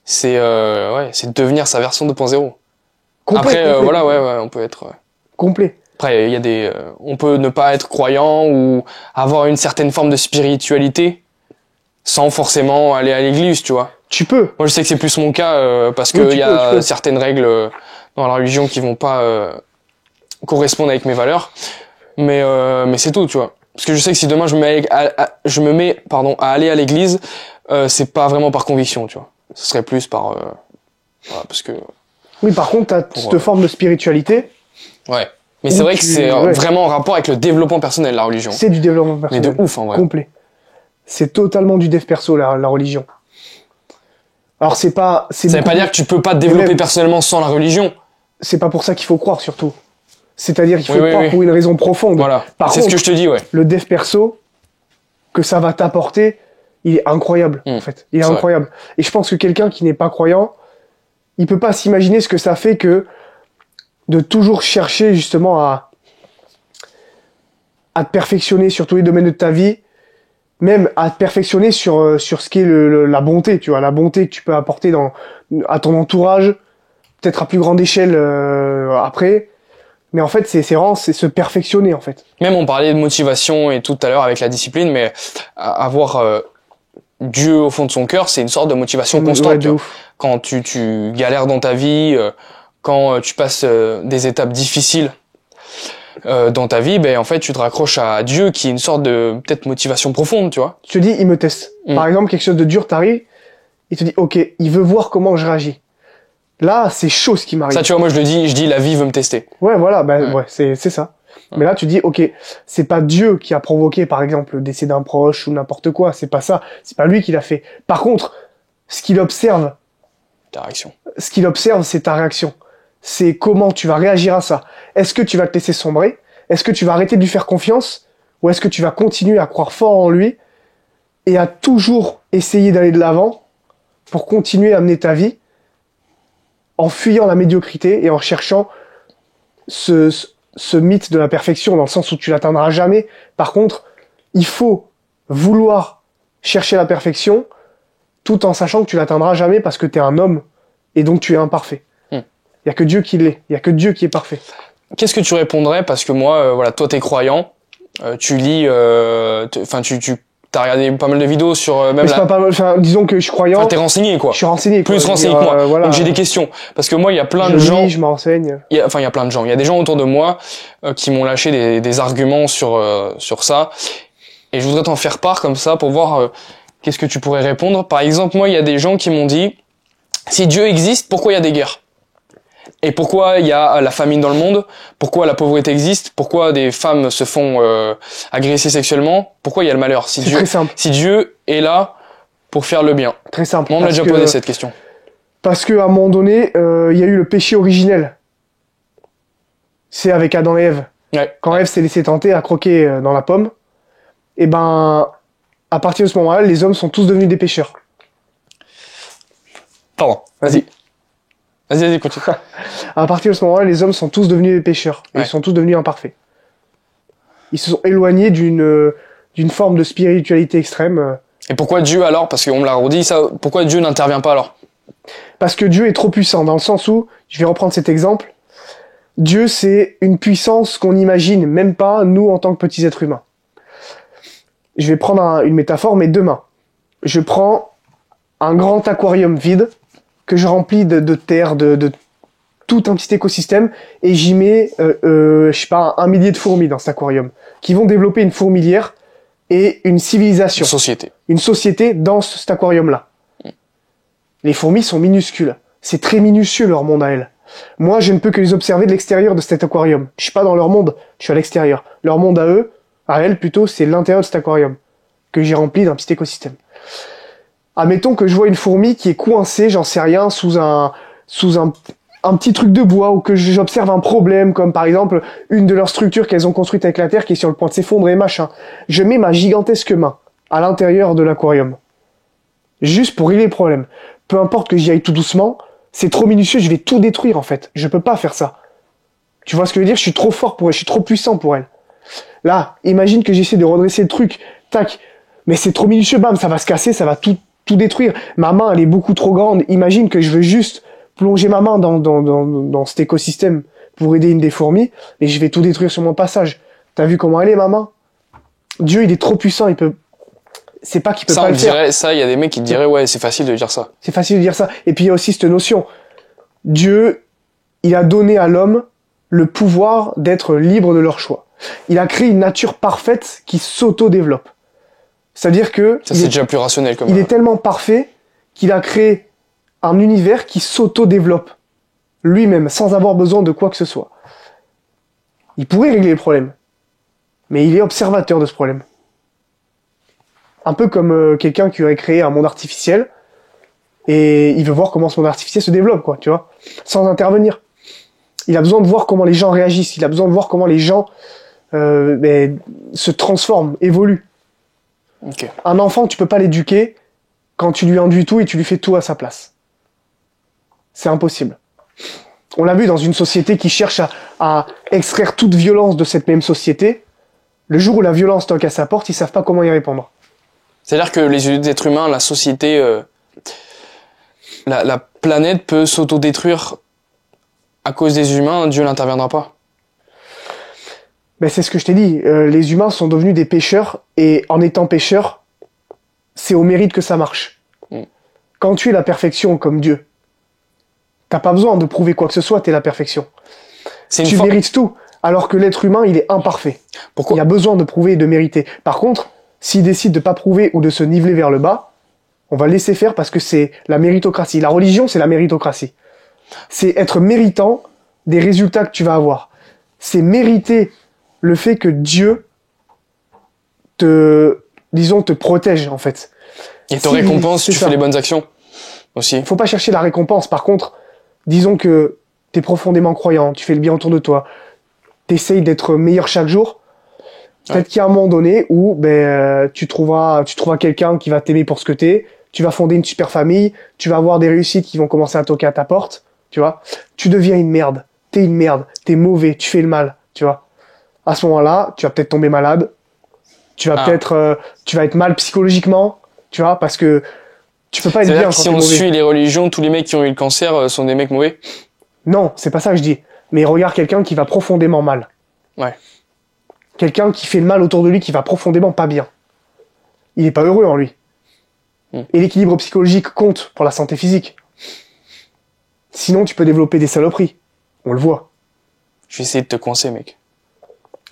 C'est devenir sa version 2.0. Après, voilà, ouais, on peut être... Complet. Après, il y a on peut ne pas être croyant ou avoir une certaine forme de spiritualité sans forcément aller à l'église, tu vois. Tu peux. Moi, je sais que c'est plus mon cas parce que il y a certaines règles dans la religion qui vont pas correspondre avec mes valeurs. Mais c'est tout, tu vois. Parce que je sais que si demain je me mets à aller à l'église, c'est pas vraiment par conviction, tu vois. Ce serait plus par voilà, parce que... Oui, par contre, t'as cette forme de spiritualité. Ouais. Mais c'est vrai que c'est vraiment en rapport avec le développement personnel, la religion. C'est du développement personnel. Mais de ouf, en vrai. Complet. C'est totalement du dev perso, la religion. Alors, c'est pas... Ça veut pas dire que tu peux pas te développer personnellement sans la religion. C'est pas pour ça qu'il faut croire, surtout. C'est-à-dire qu'il faut croire pour une raison profonde. Voilà. C'est ce que je te dis, ouais. Le dev perso, que ça va t'apporter, il est incroyable, en fait. Il est incroyable. Et je pense que quelqu'un qui n'est pas croyant, il peut pas s'imaginer ce que ça fait que de toujours chercher justement à te perfectionner sur tous les domaines de ta vie, même à te perfectionner sur ce qui est la bonté, tu vois, la bonté que tu peux apporter à ton entourage, peut-être à plus grande échelle après. Mais en fait, c'est vraiment se perfectionner, en fait. Même on parlait de motivation et tout à l'heure avec la discipline, mais avoir Dieu au fond de son cœur, c'est une sorte de motivation constante. Ouais, quand tu galères dans ta vie, quand tu passes des étapes difficiles dans ta vie, ben en fait tu te raccroches à Dieu qui est une sorte de peut-être motivation profonde, tu vois. Tu te dis, il me teste. Par exemple, quelque chose de dur t'arrive, il te dit, ok, il veut voir comment je réagis. Là, c'est chaud ce qui m'arrive. Ça, tu vois, moi je dis la vie veut me tester. Ouais, voilà, ouais, c'est ça. Mais là, tu dis, ok, c'est pas Dieu qui a provoqué, par exemple, le décès d'un proche ou n'importe quoi. C'est pas ça. C'est pas lui qui l'a fait. Par contre, ce qu'il observe, ta réaction. Ce qu'il observe, c'est ta réaction. C'est comment tu vas réagir à ça. Est-ce que tu vas te laisser sombrer? Est-ce que tu vas arrêter de lui faire confiance? Ou est-ce que tu vas continuer à croire fort en lui et à toujours essayer d'aller de l'avant pour continuer à mener ta vie en fuyant la médiocrité et en cherchant ce mythe de la perfection, dans le sens où tu l'atteindras jamais. Par contre, il faut vouloir chercher la perfection tout en sachant que tu l'atteindras jamais parce que tu es un homme et donc tu es imparfait. Il y a que Dieu qui l'est, il y a que Dieu qui est parfait. Qu'est-ce que tu répondrais, parce que moi, voilà, toi t'es croyant, tu lis, enfin tu t'as regardé pas mal de vidéos sur même disons que je suis croyant. Enfin, t'es renseigné quoi. Je suis renseigné. Plus renseigné que moi. Voilà. Donc j'ai des questions parce que moi il y a plein de gens. Je m'enseigne. Il y a plein de gens. Il y a des gens autour de moi qui m'ont lâché des arguments sur ça et je voudrais t'en faire part comme ça pour voir qu'est-ce que tu pourrais répondre. Par exemple, moi il y a des gens qui m'ont dit si Dieu existe, pourquoi il y a des guerres? Et pourquoi il y a la famine dans le monde? Pourquoi la pauvreté existe? Pourquoi des femmes se font agresser sexuellement? Pourquoi il y a le malheur? C'est très simple. Si Dieu est là pour faire le bien. Très simple. Moi, on m'a déjà posé cette question. Parce que à un moment donné, il y a eu le péché originel. C'est avec Adam et Ève. Ouais. Quand Ève s'est laissée tenter à croquer dans la pomme, et ben, à partir de ce moment-là, les hommes sont tous devenus des pécheurs. Pardon. Vas-y, continue. À partir de ce moment-là, les hommes sont tous devenus des pécheurs. Et ils sont tous devenus imparfaits. Ils se sont éloignés d'une forme de spiritualité extrême. Et pourquoi Dieu alors, parce qu'on me l'a redit ça, pourquoi Dieu n'intervient pas alors? Parce que Dieu est trop puissant, dans le sens où, je vais reprendre cet exemple, Dieu c'est une puissance qu'on n'imagine même pas, nous en tant que petits êtres humains. Je vais prendre une métaphore, mais demain, je prends un grand aquarium vide, que je remplis de terre, de tout un petit écosystème, et j'y mets, je sais pas, 1 millier de fourmis dans cet aquarium, qui vont développer une fourmilière et une civilisation. Une société dans cet aquarium-là. Les fourmis sont minuscules. C'est très minutieux leur monde à elles. Moi, je ne peux que les observer de l'extérieur de cet aquarium. Je suis pas dans leur monde, je suis à l'extérieur. Leur monde à eux, à elles plutôt, c'est l'intérieur de cet aquarium, que j'ai rempli d'un petit écosystème. Admettons que je vois une fourmi qui est coincée, j'en sais rien, sous un petit truc de bois, ou que j'observe un problème, comme par exemple une de leurs structures qu'elles ont construite avec la terre qui est sur le point de s'effondrer, machin. Je mets ma gigantesque main à l'intérieur de l'aquarium. Juste pour régler le problème. Peu importe que j'y aille tout doucement, c'est trop minutieux, je vais tout détruire en fait. Je peux pas faire ça. Tu vois ce que je veux dire? Je suis trop fort pour elle, je suis trop puissant pour elle. Là, imagine que j'essaie de redresser le truc, tac, mais c'est trop minutieux, bam, ça va se casser, ça va tout détruire. Ma main, elle est beaucoup trop grande. Imagine que je veux juste plonger ma main dans cet écosystème pour aider une des fourmis, et je vais tout détruire sur mon passage. T'as vu comment elle est, ma main? Dieu, il est trop puissant, il peut... C'est pas qu'il peut pas le faire. Ça, il y a des mecs qui te diraient, ouais, c'est facile de dire ça. C'est facile de dire ça. Et puis il y a aussi cette notion. Dieu, il a donné à l'homme le pouvoir d'être libre de leur choix. Il a créé une nature parfaite qui s'auto-développe. C'est-à-dire que... Ça, c'est déjà plus rationnel comme... Il est tellement parfait qu'il a créé un univers qui s'auto-développe lui-même, sans avoir besoin de quoi que ce soit. Il pourrait régler le problème, mais il est observateur de ce problème. Un peu comme quelqu'un qui aurait créé un monde artificiel, et il veut voir comment ce monde artificiel se développe, quoi, tu vois, sans intervenir. Il a besoin de voir comment les gens réagissent, il a besoin de voir comment les gens se transforment, évoluent. Ok. Un enfant, tu peux pas l'éduquer quand tu lui induis tout et tu lui fais tout à sa place. C'est impossible. On l'a vu dans une société qui cherche à extraire toute violence de cette même société. Le jour où la violence toque à sa porte, ils savent pas comment y répondre. C'est-à-dire que les êtres humains, la société, la planète peut s'autodétruire à cause des humains, Dieu n'interviendra pas. Ben c'est ce que je t'ai dit. Les humains sont devenus des pécheurs et en étant pécheurs, c'est au mérite que ça marche. Quand tu es la perfection comme Dieu, t'as pas besoin de prouver quoi que ce soit, t'es la perfection. Tu mérites tout. Alors que l'être humain, il est imparfait. Pourquoi ? Il a besoin de prouver et de mériter. Par contre, s'il décide de pas prouver ou de se niveler vers le bas, on va laisser faire parce que c'est la méritocratie. La religion, c'est la méritocratie. C'est être méritant des résultats que tu vas avoir. C'est mériter le fait que Dieu te protège, en fait. Et te récompense si tu fais les bonnes actions aussi. Faut pas chercher la récompense. Par contre, disons que t'es profondément croyant, tu fais le bien autour de toi, t'essayes d'être meilleur chaque jour. Peut-être qu'il y a un moment donné où tu trouveras quelqu'un qui va t'aimer pour ce que t'es, tu vas fonder une super famille, tu vas avoir des réussites qui vont commencer à toquer à ta porte, tu vois. Tu deviens une merde, t'es mauvais, tu fais le mal, tu vois. À ce moment-là, tu vas peut-être tomber malade, tu vas être mal psychologiquement, tu vois, parce que tu peux pas être bien quand si t'es on mauvais. suit les religions, tous les mecs qui ont eu le cancer sont des mecs mauvais? Non, c'est pas ça que je dis. Mais regarde quelqu'un qui va profondément mal. Ouais. Quelqu'un qui fait le mal autour de lui, qui va profondément pas bien. Il est pas heureux en lui. Et l'équilibre psychologique compte pour la santé physique. Sinon, tu peux développer des saloperies. On le voit. Je vais essayer de te coincer, mec.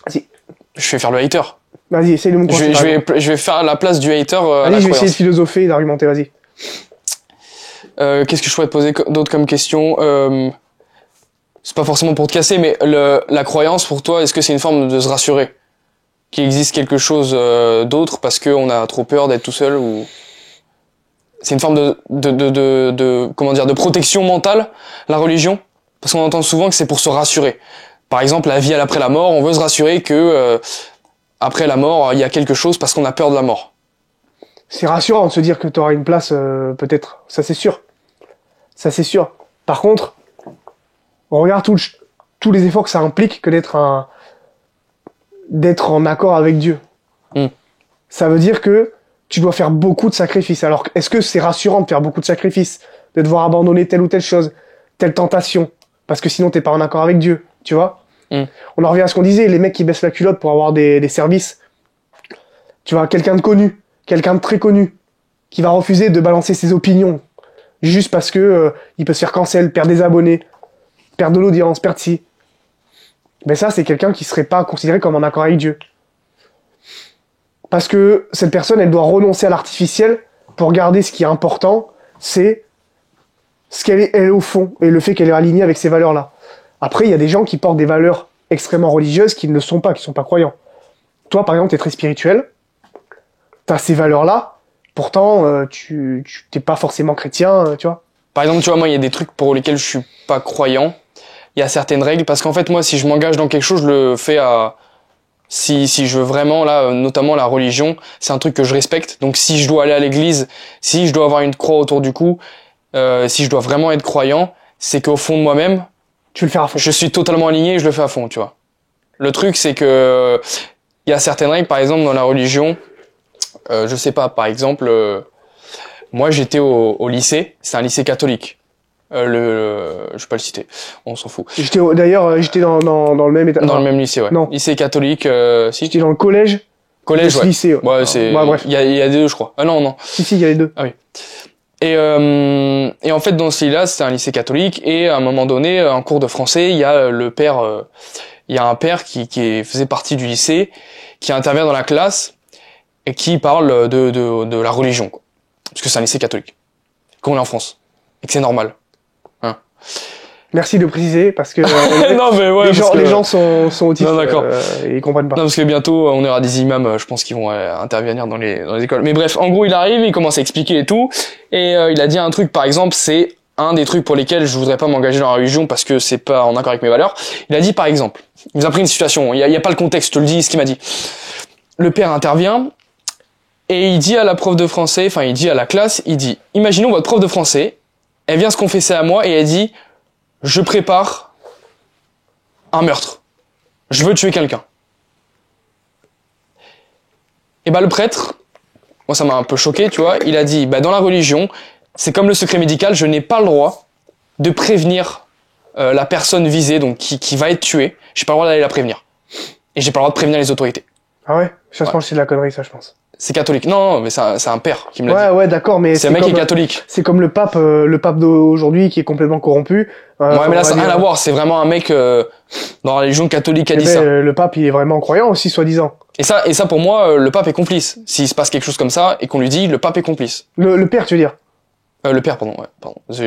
Vas-y. Je vais faire le hater. Vas-y, essaye de me coincer. Je vais faire la place du hater à Vas-y, je vais essayer de philosopher et d'argumenter, vas-y. Qu'est-ce que je pourrais te poser d'autre comme question c'est pas forcément pour te casser, mais la croyance pour toi, est-ce que c'est une forme de se rassurer qu'il existe quelque chose d'autre parce qu'on a trop peur d'être tout seul, ou c'est une forme de protection mentale, la religion? Parce qu'on entend souvent que c'est pour se rassurer. Par exemple, la vie après la mort, on veut se rassurer que après la mort, il y a quelque chose parce qu'on a peur de la mort. C'est rassurant de se dire que tu auras une place, peut-être. Ça, c'est sûr. Ça, c'est sûr. Par contre, on regarde tous les efforts que ça implique que d'être en accord avec Dieu. Ça veut dire que tu dois faire beaucoup de sacrifices. Alors, est-ce que c'est rassurant de faire beaucoup de sacrifices, de devoir abandonner telle ou telle chose, telle tentation, parce que sinon t'es pas en accord avec Dieu, tu vois? On en revient à ce qu'on disait, les mecs qui baissent la culotte pour avoir des services. Tu vois, quelqu'un de connu, quelqu'un de très connu, qui va refuser de balancer ses opinions, juste parce que il peut se faire cancel, perdre des abonnés, perdre de l'audience, perdre ci. Mais ça, c'est quelqu'un qui serait pas considéré comme en accord avec Dieu. Parce que cette personne, elle doit renoncer à l'artificiel pour garder ce qui est important, c'est ce qu'elle est, elle, au fond, et le fait qu'elle est alignée avec ces valeurs-là. Après, il y a des gens qui portent des valeurs extrêmement religieuses qui ne le sont pas, qui sont pas croyants. Toi, par exemple, t'es très spirituel, t'as ces valeurs-là, pourtant, tu t'es pas forcément chrétien, tu vois. Par exemple, tu vois, moi, il y a des trucs pour lesquels je suis pas croyant. Il y a certaines règles, parce qu'en fait, moi, si je m'engage dans quelque chose, je le fais à... Si je veux vraiment, là, notamment la religion, c'est un truc que je respecte. Donc, si je dois aller à l'église, si je dois avoir une croix autour du cou, si je dois vraiment être croyant, c'est qu'au fond de moi-même, tu le fais à fond. Je suis totalement aligné et je le fais à fond, tu vois. Le truc, c'est que il y a certaines règles, par exemple, dans la religion, je sais pas, par exemple, moi, j'étais au lycée, c'est un lycée catholique. Je vais pas le citer, on s'en fout. J'étais dans le même état. Dans le même lycée, ouais. Non. Lycée catholique, si. J'étais dans le collège. Collège, ouais. Lycée, ouais. Ouais, c'est. Ouais, bref. Il y a des deux, je crois. Ah non. Si, il y a les deux. Ah oui. Et en fait, dans ce lycée-là, c'était un lycée catholique, et à un moment donné, en cours de français, il y a il y a un père qui faisait partie du lycée, qui intervient dans la classe et qui parle de la religion, quoi. Parce que c'est un lycée catholique, qu'on est en France, et que c'est normal. Hein. Merci de préciser, parce que non, mais ouais, les gens sont autistes, non, d'accord. et ils comprennent pas. Non, parce que bientôt, on aura des imams, je pense, qui vont intervenir dans les écoles. Mais bref, en gros, il arrive, il commence à expliquer et tout, et il a dit un truc, par exemple, c'est un des trucs pour lesquels je voudrais pas m'engager dans la religion parce que c'est pas en accord avec mes valeurs. Il a dit, par exemple, il nous a pris une situation, il y a pas le contexte, je te le dis, ce qu'il m'a dit. Le père intervient, Et il dit à la prof de français, enfin il dit à la classe, il dit, imaginons votre prof de français, elle vient se confesser à moi et elle dit, je prépare un meurtre. Je veux tuer quelqu'un. Et bah le prêtre, moi ça m'a un peu choqué, tu vois, il a dit, bah dans la religion, c'est comme le secret médical, je n'ai pas le droit de prévenir la personne visée, donc qui va être tuée. J'ai pas le droit d'aller la prévenir. Et j'ai pas le droit de prévenir les autorités. Ah ouais? Ça, je pense que c'est de la connerie, ça, je pense. C'est catholique. Non, mais c'est un père qui me l'a dit. Ouais, d'accord, mais C'est un mec qui est catholique. C'est comme le pape d'aujourd'hui qui est complètement corrompu. Ouais, mais là, ça n'a rien à voir. C'est vraiment un mec dans la religion catholique qui a dit ça. Le pape, il est vraiment croyant aussi, soi-disant. Et ça, pour moi, le pape est complice. S'il se passe quelque chose comme ça et qu'on lui dit, le pape est complice. Le père, tu veux dire? Le père, pardon, ouais, pardon. Je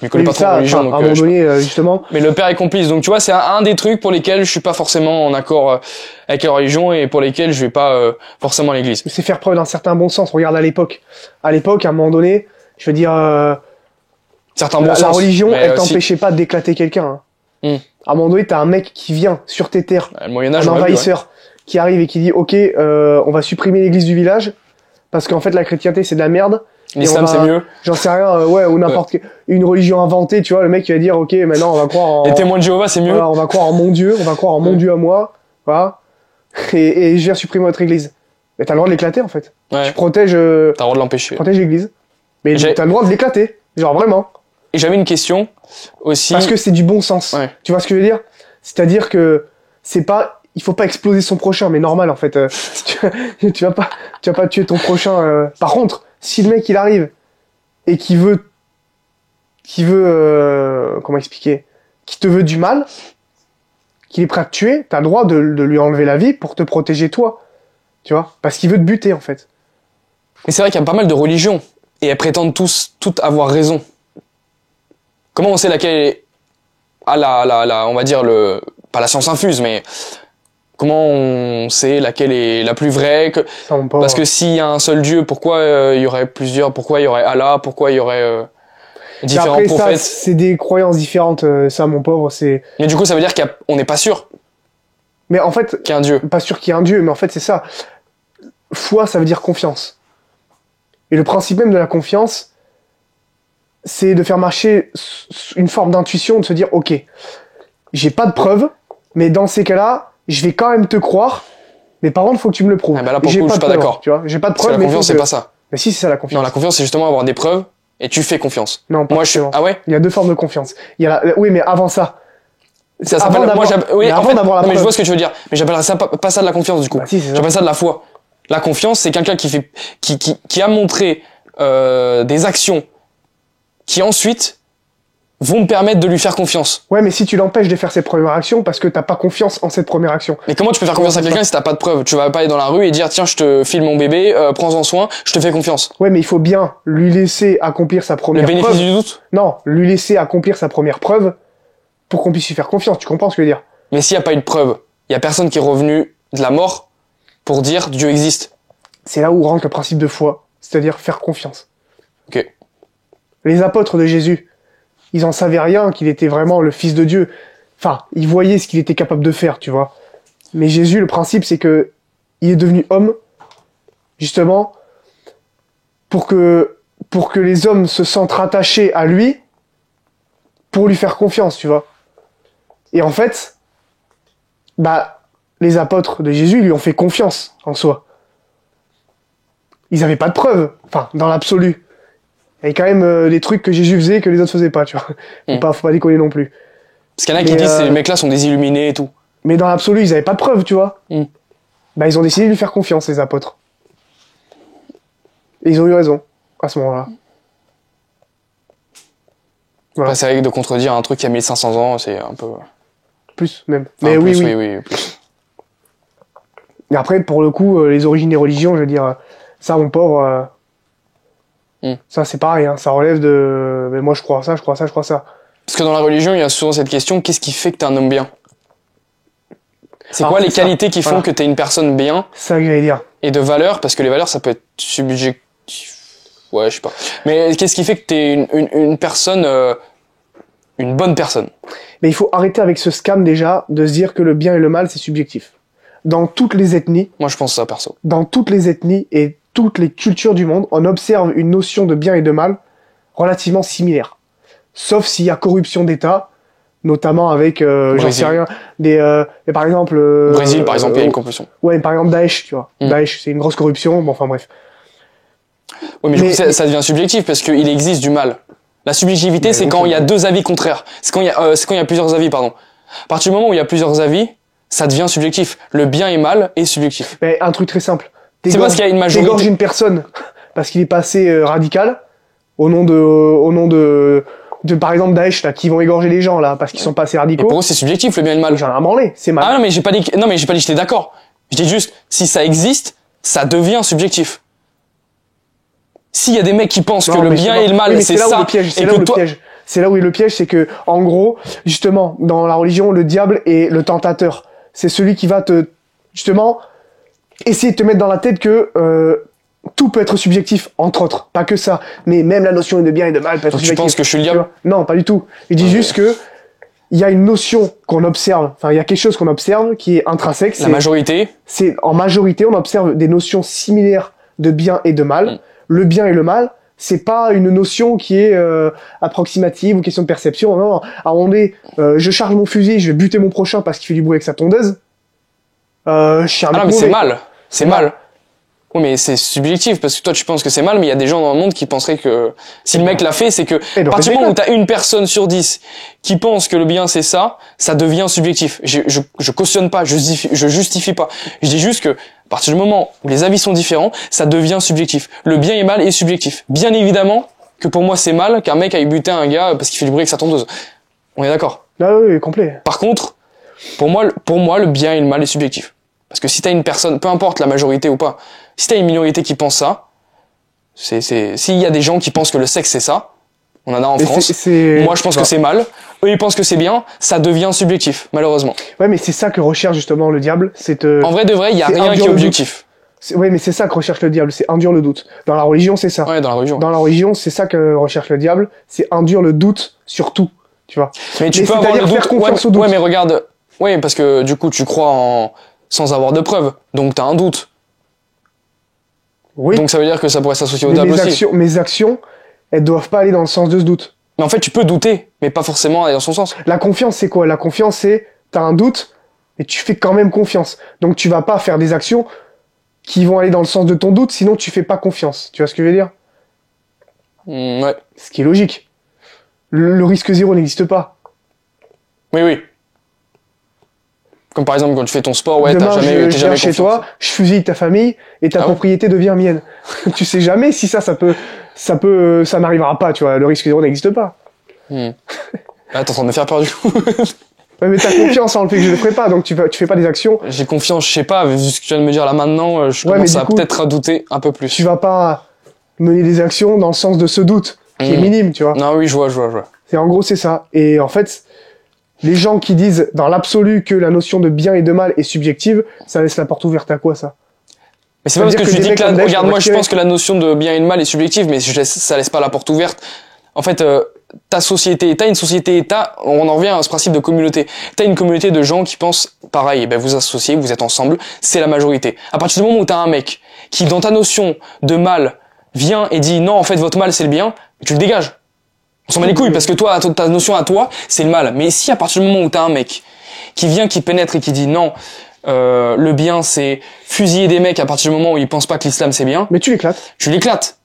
m'y connais pas trop en religion, donc. À un moment donné, justement. Mais le père est complice, donc tu vois, c'est un des trucs pour lesquels je suis pas forcément en accord avec la religion et pour lesquels je vais pas forcément à l'église. C'est faire preuve d'un certain bon sens. Regarde à l'époque. À l'époque, à un moment donné, je veux dire, certains bon la sens, religion, elle aussi... t'empêchait pas d'éclater quelqu'un. Hein. À un moment donné, t'as un mec qui vient sur tes terres, le Moyen-Âge, un envahisseur, qui arrive et qui dit, ok, on va supprimer l'église du village parce qu'en fait la chrétienté c'est de la merde. L'islam c'est mieux. J'en sais rien, ou n'importe une religion inventée, tu vois, le mec il va dire, ok, maintenant on va croire en... Les témoins de Jéhovah c'est mieux. Voilà, on va croire en mon Dieu, on va croire en mon Dieu à moi, voilà, et je viens supprimer votre église. Mais t'as le droit de l'éclater en fait. Ouais. Tu protèges... T'as le droit de l'empêcher. Protège l'église. Mais t'as le droit de l'éclater, genre vraiment. Et j'avais une question aussi. Parce que c'est du bon sens. Ouais. Tu vois ce que je veux dire? C'est-à-dire que c'est pas... Il faut pas exploser son prochain, mais normal en fait. Tu vas pas tuer ton prochain. Par contre, si le mec il arrive et qui veut comment expliquer, qui te veut du mal, qu'il est prêt à te tuer, t'as le droit de lui enlever la vie pour te protéger toi, tu vois, parce qu'il veut te buter en fait. Mais c'est vrai qu'il y a pas mal de religions et elles prétendent toutes avoir raison. Comment on sait laquelle est on va dire pas la science infuse, mais comment on sait laquelle est la plus vraie parce que s'il y a un seul Dieu, pourquoi il y aurait plusieurs, pourquoi il y aurait Allah, pourquoi il y aurait différents après, prophètes. Ça, c'est des croyances différentes, ça mon pauvre, c'est... Mais du coup ça veut dire qu'on n'est pas sûr. Mais en fait... Qu'il y a un Dieu. Pas sûr qu'il y ait un Dieu, mais en fait c'est ça. Foi, ça veut dire confiance. Et le principe même de la confiance, c'est de faire marcher une forme d'intuition, de se dire, ok, j'ai pas de preuves, mais dans ces cas-là, je vais quand même te croire, mais par contre, faut que tu me le prouves. Ah bah là, pour le coup, je suis pas d'accord. Tu vois, j'ai pas de preuves, mais la confiance, c'est pas ça. Mais si, c'est ça la confiance. Non, la confiance, c'est justement avoir des preuves et tu fais confiance. Non, pas moi, je suis. Ah ouais. Il y a deux formes de confiance. Il y a oui, mais avant ça. Ça s'appelle. Moi, oui, avant d'avoir la preuve. Mais je vois ce que tu veux dire. Mais j'appellerais ça pas ça de la confiance du coup. Bah, si, j'appelle ça de la foi. La confiance, c'est quelqu'un qui a montré des actions qui ensuite vont me permettre de lui faire confiance. Ouais, mais si tu l'empêches de faire ses premières actions parce que t'as pas confiance en cette première action. Mais comment tu peux faire confiance à quelqu'un si t'as pas de preuves? Tu vas pas aller dans la rue et dire tiens, je te file mon bébé, prends-en soin, je te fais confiance. Ouais, mais il faut bien lui laisser accomplir sa première preuve. Le bénéfice du doute? Non, lui laisser accomplir sa première preuve pour qu'on puisse lui faire confiance. Tu comprends ce que je veux dire? Mais s'il y a pas eu de preuve, il y a personne qui est revenu de la mort pour dire Dieu existe. C'est là où rentre le principe de foi, c'est-à-dire faire confiance. Ok. Les apôtres de Jésus, ils en savaient rien qu'il était vraiment le fils de Dieu. Enfin, ils voyaient ce qu'il était capable de faire, tu vois. Mais Jésus, le principe, c'est que il est devenu homme, justement, pour que les hommes se sentent rattachés à lui, pour lui faire confiance, tu vois. Et en fait, bah, les apôtres de Jésus lui ont fait confiance en soi. Ils avaient pas de preuves, enfin, dans l'absolu. Il y avait quand même des trucs que Jésus faisait que les autres faisaient pas, tu vois. Faut pas déconner non plus. Parce qu'il y en a qui disent que ces mecs-là sont des illuminés et tout. Mais dans l'absolu, ils avaient pas de preuves, tu vois. Bah, ils ont décidé de lui faire confiance, les apôtres. Et ils ont eu raison, à ce moment-là. Voilà. Bah, c'est vrai que de contredire un truc qui a 1500 ans, c'est un peu... Plus, même. Enfin, mais plus, oui. Plus. Et après, pour le coup, les origines des religions, je veux dire, ça, mon pauvre... Ça, c'est pareil, hein, ça relève de... Mais moi, je crois ça. Parce que dans la religion, il y a souvent cette question, qu'est-ce qui fait que t'es un homme bien? C'est quoi les qualités qui font que t'es une personne bien? C'est ça que j'allais dire. Et de valeur, parce que les valeurs, ça peut être subjectif. Ouais, je sais pas. Mais qu'est-ce qui fait que t'es une personne... une bonne personne? Mais il faut arrêter avec ce scam, déjà, de se dire que le bien et le mal, c'est subjectif. dans toutes les ethnies, Moi, je pense ça, perso. dans toutes les ethnies et toutes les cultures du monde, on observe une notion de bien et de mal relativement similaire. Sauf s'il y a corruption d'État, notamment avec, j'en sais rien, mais par exemple... Brésil, par exemple, il y a une corruption. Ouais, par exemple Daesh, tu vois. Daesh, c'est une grosse corruption, bon, enfin bref. Oui, mais du coup, ça devient subjectif parce qu'il existe du mal. La subjectivité, c'est quand il y a deux avis contraires. C'est quand il y a plusieurs avis, pardon. À partir du moment où il y a plusieurs avis, ça devient subjectif. Le bien et mal est subjectif. Mais un truc très simple. C'est parce qu'il y a une majorité. T'égorges une personne parce qu'il est passé radical au nom de par exemple Daesh là qui vont égorger les gens là parce qu'ils sont pas assez Et radicaux. pour eux, c'est subjectif, le bien et le mal. J'en ai un branlé, c'est mal. Ah non, mais j'ai pas dit que j'étais d'accord. Je dis juste, si ça existe, ça devient subjectif. S'il y a des mecs qui pensent que le bien et le mal, oui, c'est là où ça, le piège, c'est et là où que le toi, piège. C'est là où est le piège, c'est que en gros, justement, dans la religion, le diable est le tentateur. C'est celui qui va te justement essayer de te mettre dans la tête que tout peut être subjectif, entre autres, pas que ça, mais même la notion de bien et de mal peut être donc tu subjective. penses que je suis le Tu diable? vois. Non, pas du tout. Je dis juste que il y a une notion qu'on observe, enfin il y a quelque chose qu'on observe qui est intrinsèque. La majorité. C'est en majorité, on observe des notions similaires de bien et de mal. Le bien et le mal, c'est pas une notion qui est approximative ou question de perception. Non, non. À un moment donné, je charge mon fusil, je vais buter mon prochain parce qu'il fait du bruit avec sa tondeuse. Je suis un Ah mec non, mais c'est mauvais. mal. C'est mal. Oui, mais c'est subjectif parce que toi tu penses que c'est mal, mais il y a des gens dans le monde qui penseraient que si le mec l'a fait, c'est que Et à donc, partir du c'est moment où t'as une personne sur 10 qui pense que le bien c'est ça devient subjectif. Je cautionne pas, je justifie pas. Je dis juste que à partir du moment où les avis sont différents, ça devient subjectif. Le bien et mal est subjectif. Bien évidemment que pour moi c'est mal qu'un mec aille buter un gars parce qu'il fait du bruit avec sa tondeuse. On est d'accord. Ah oui, complet. Par contre, pour moi le bien et le mal est subjectif. Parce que si t'as une personne, peu importe la majorité ou pas, si t'as une minorité qui pense ça, s'il y a des gens qui pensent que le sexe c'est ça, on en a en France. Moi je pense que c'est mal. Eux ils pensent que c'est bien, ça devient subjectif, malheureusement. Ouais, mais c'est ça que recherche justement le diable, c'est En vrai de vrai, il y a rien qui est objectif. Ouais, mais c'est ça que recherche le diable, c'est induire le doute. Dans la religion, c'est ça. Ouais, dans la religion. Dans la religion, c'est ça que recherche le diable, c'est induire le doute sur tout, tu vois. Mais tu peux avoir le doute. Ouais, mais regarde. Ouais, parce que du coup tu crois sans avoir de preuves, donc t'as un doute. Oui. Donc ça veut dire que ça pourrait s'associer au diable aussi. Mes actions, elles doivent pas aller dans le sens de ce doute. Mais en fait, tu peux douter, mais pas forcément aller dans son sens. La confiance, c'est quoi? La confiance, c'est t'as un doute, mais tu fais quand même confiance. Donc tu vas pas faire des actions qui vont aller dans le sens de ton doute, sinon tu fais pas confiance. Tu vois ce que je veux dire? Ouais. Ce qui est logique. Le risque zéro n'existe pas. Oui, oui. Comme par exemple quand tu fais ton sport, ouais, Demain, t'es je jamais viens chez toi, je fusille ta famille et ta propriété devient mienne. Tu sais jamais si ça n'arrivera pas, tu vois. Le risque zéro n'existe pas. Ah, t'es en train de me faire peur du coup. Ouais, mais t'as confiance en le fait que je le ferai pas, donc tu fais pas des actions. J'ai confiance, je sais pas, vu ce que tu viens de me dire là maintenant, je commence à peut-être à douter un peu plus. Tu vas pas mener des actions dans le sens de ce doute, qui est minime, tu vois. Non, oui, je vois. En gros, c'est ça. Et en fait, les gens qui disent dans l'absolu que la notion de bien et de mal est subjective, ça laisse la porte ouverte à quoi, ça? Mais c'est pas parce que tu dis que regarde, moi je pense que la notion de bien et de mal est subjective, mais ça laisse pas la porte ouverte. En fait, t'as une société, on en revient à ce principe de communauté. T'as une communauté de gens qui pensent pareil, et ben vous associez, vous êtes ensemble, c'est la majorité. À partir du moment où t'as un mec qui, dans ta notion de mal, vient et dit non, en fait, votre mal c'est le bien, tu le dégages. On s'en bat les couilles parce que toi, ta notion à toi, c'est le mal. Mais si à partir du moment où t'as un mec qui vient, qui pénètre et qui dit non, le bien c'est fusiller des mecs à partir du moment où ils pensent pas que l'islam c'est bien. Mais tu l'éclates. Tu l'éclates.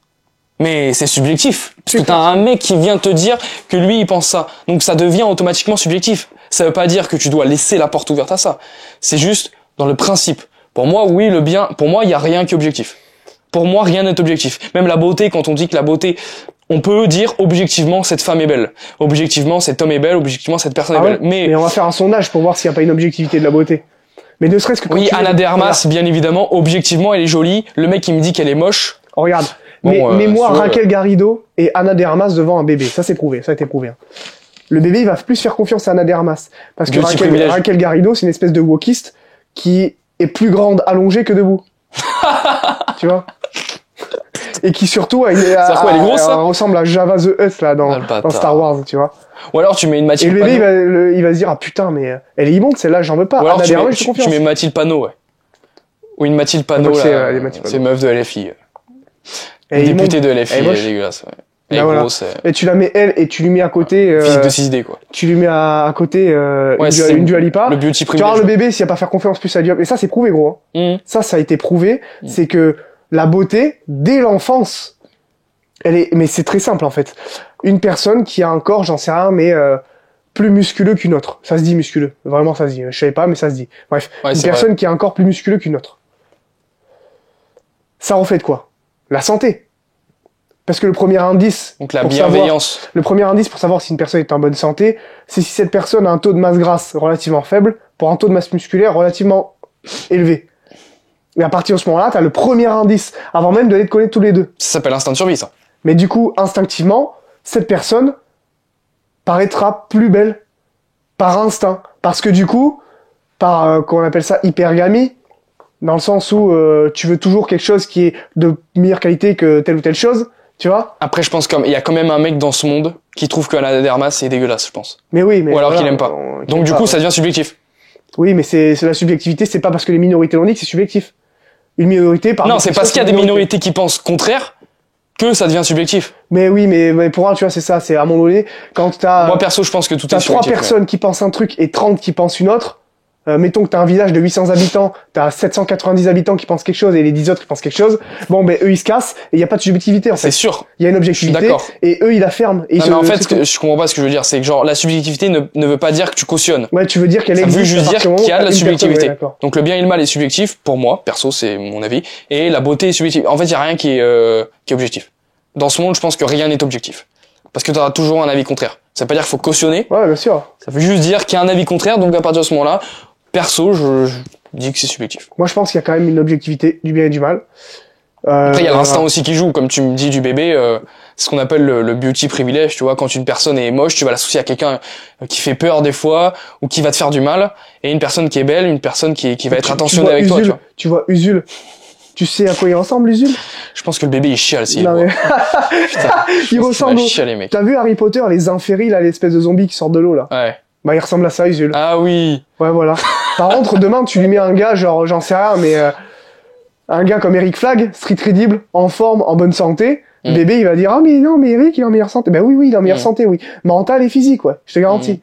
Mais c'est subjectif. Parce que t'as un mec qui vient te dire que lui il pense ça. Donc ça devient automatiquement subjectif. Ça veut pas dire que tu dois laisser la porte ouverte à ça. C'est juste dans le principe. Pour moi, oui, le bien, pour moi, il y a rien qui est objectif. Pour moi, rien n'est objectif. Même la beauté, quand on dit que la beauté, on peut dire objectivement cette femme est belle. Objectivement cet homme est belle. Objectivement cette personne est belle. Mais on va faire un sondage pour voir s'il n'y a pas une objectivité de la beauté. Mais ne serait-ce que quand Anna de Armas, bien évidemment, objectivement, elle est jolie. Le mec qui me dit qu'elle est moche. Oh, regarde. Mais moi, Raquel Garrido et Anna de Armas devant un bébé. Ça, c'est prouvé. Ça a été prouvé. Le bébé, il va plus faire confiance à Anna de Armas. Parce que Raquel Garrido, c'est une espèce de wokiste qui est plus grande allongée que debout. Tu vois? Et qui surtout elle ressemble à Java the Hutt là dans Star Wars, tu vois. Ou alors tu mets une Mathilde Panot. Et le bébé il va se dire ah putain mais elle est immonde celle-là, j'en veux pas. Ou alors tu mets Mathilde Panot, ouais. Ou une Mathilde Panot, Donc, c'est, là. les Mathilde C'est meuf de LFI. Et il Députée monte- de LFI, elle est elle moche. est dégueulasse, ouais. Elle Là, est voilà. grosse. Et tu la mets elle et tu lui mets à côté, Physique de 6D, quoi. tu lui mets à côté Ouais, une Dua Lipa. le beauty Tu vas voir privilège. le bébé s'il va pas faire confiance plus à Dieu. Et ça, c'est prouvé, gros. Hein. Mmh. Ça a été prouvé. C'est que la beauté, dès l'enfance, mais c'est très simple, en fait. Une personne qui a un corps, j'en sais rien, mais plus musculeux qu'une autre. Ça se dit musculeux. Vraiment, ça se dit. Je savais pas, mais ça se dit. Bref. Ouais, Une c'est personne qui a un corps plus musculeux qu'une autre. Ça reflète quoi? La santé. Parce que le premier indice. Donc la pour bienveillance. le premier indice pour savoir si une personne est en bonne santé, c'est si cette personne a un taux de masse grasse relativement faible pour un taux de masse musculaire relativement élevé. Et à partir de ce moment-là, t'as le premier indice, avant même de les connaître tous les deux. Ça s'appelle instinct de survie, ça. Mais du coup, instinctivement, cette personne paraîtra plus belle par instinct. Parce que du coup, par, qu'on appelle ça hypergamie, dans le sens où tu veux toujours quelque chose qui est de meilleure qualité que telle ou telle chose, tu vois. Après, je pense comme il y a quand même un mec dans ce monde qui trouve que l'anaderma c'est dégueulasse, je pense. Mais oui, mais Ou alors voilà, qu'il aime pas. qu'il Donc aime du pas, coup, ouais. ça devient subjectif. Oui, mais c'est la subjectivité, c'est pas parce que les minorités l'ont dit que c'est subjectif. Une minorité, par Non, c'est parce qu'il y a des minorités qui pensent contraire que ça devient subjectif. Mais oui, mais pour moi, tu vois, c'est ça, c'est à un moment donné, quand Moi perso, je pense que tout t'as est trois subjectif. personnes qui pensent un truc et 30 qui pensent une autre, mettons que t'as un village de 800 habitants, t'as 790 habitants qui pensent quelque chose et les 10 autres qui pensent quelque chose, bon, ben, eux, ils se cassent et il y a pas de subjectivité, en C'est fait. sûr. Il y a une objectivité. d'accord. Et eux, ils affirment. Et Non, ils mais en fait, c'est tout. je comprends pas ce que je veux dire. C'est que genre la subjectivité ne veut pas dire que tu cautionnes. Ouais, tu veux dire qu'elle Ça existe. veut juste à dire partir du moment qu'il y a où de la une personne, subjectivité. ouais, d'accord. Donc le bien et le mal est subjectif pour moi, perso, c'est mon avis, et la beauté est subjective. En fait, il y a rien qui est objectif. Dans ce monde, je pense que rien n'est objectif. Parce que tu auras toujours un avis contraire. Ça veut pas dire qu'il faut cautionner, Ouais, bien sûr. ça veut juste dire qu'il y a un avis contraire, donc à partir de ce moment-là, perso, je dis que c'est subjectif. Moi, je pense qu'il y a quand même une objectivité du bien et du mal. Après, il y a l'instinct aussi qui joue, comme tu me dis du bébé, c'est ce qu'on appelle le beauty privilège, tu vois, quand une personne est moche, tu vas l'associer à quelqu'un qui fait peur des fois, ou qui va te faire du mal, et une personne qui est belle, une personne qui va être attentionnée avec toi, tu vois. Tu vois Usul. Tu sais à quoi il ressemble, Usul? Je pense que le bébé, il chiale s'il Non, le mais... voit. Putain, il ressemble va au... chialer, mec. T'as vu Harry Potter, les inféries, là, l'espèce de zombie qui sortent de l'eau, là? Ouais. Bah, il ressemble à ça, Usul. Ah oui. Ouais, voilà. Par contre, demain, tu lui mets un gars, genre, j'en sais rien, mais un gars comme Eric Flagg, street crédible, en forme, en bonne santé, le bébé, il va dire, ah, mais non, mais Eric, il est en meilleure santé. Ben oui, il est en meilleure santé, oui. Mental et physique, ouais. Je te garantis.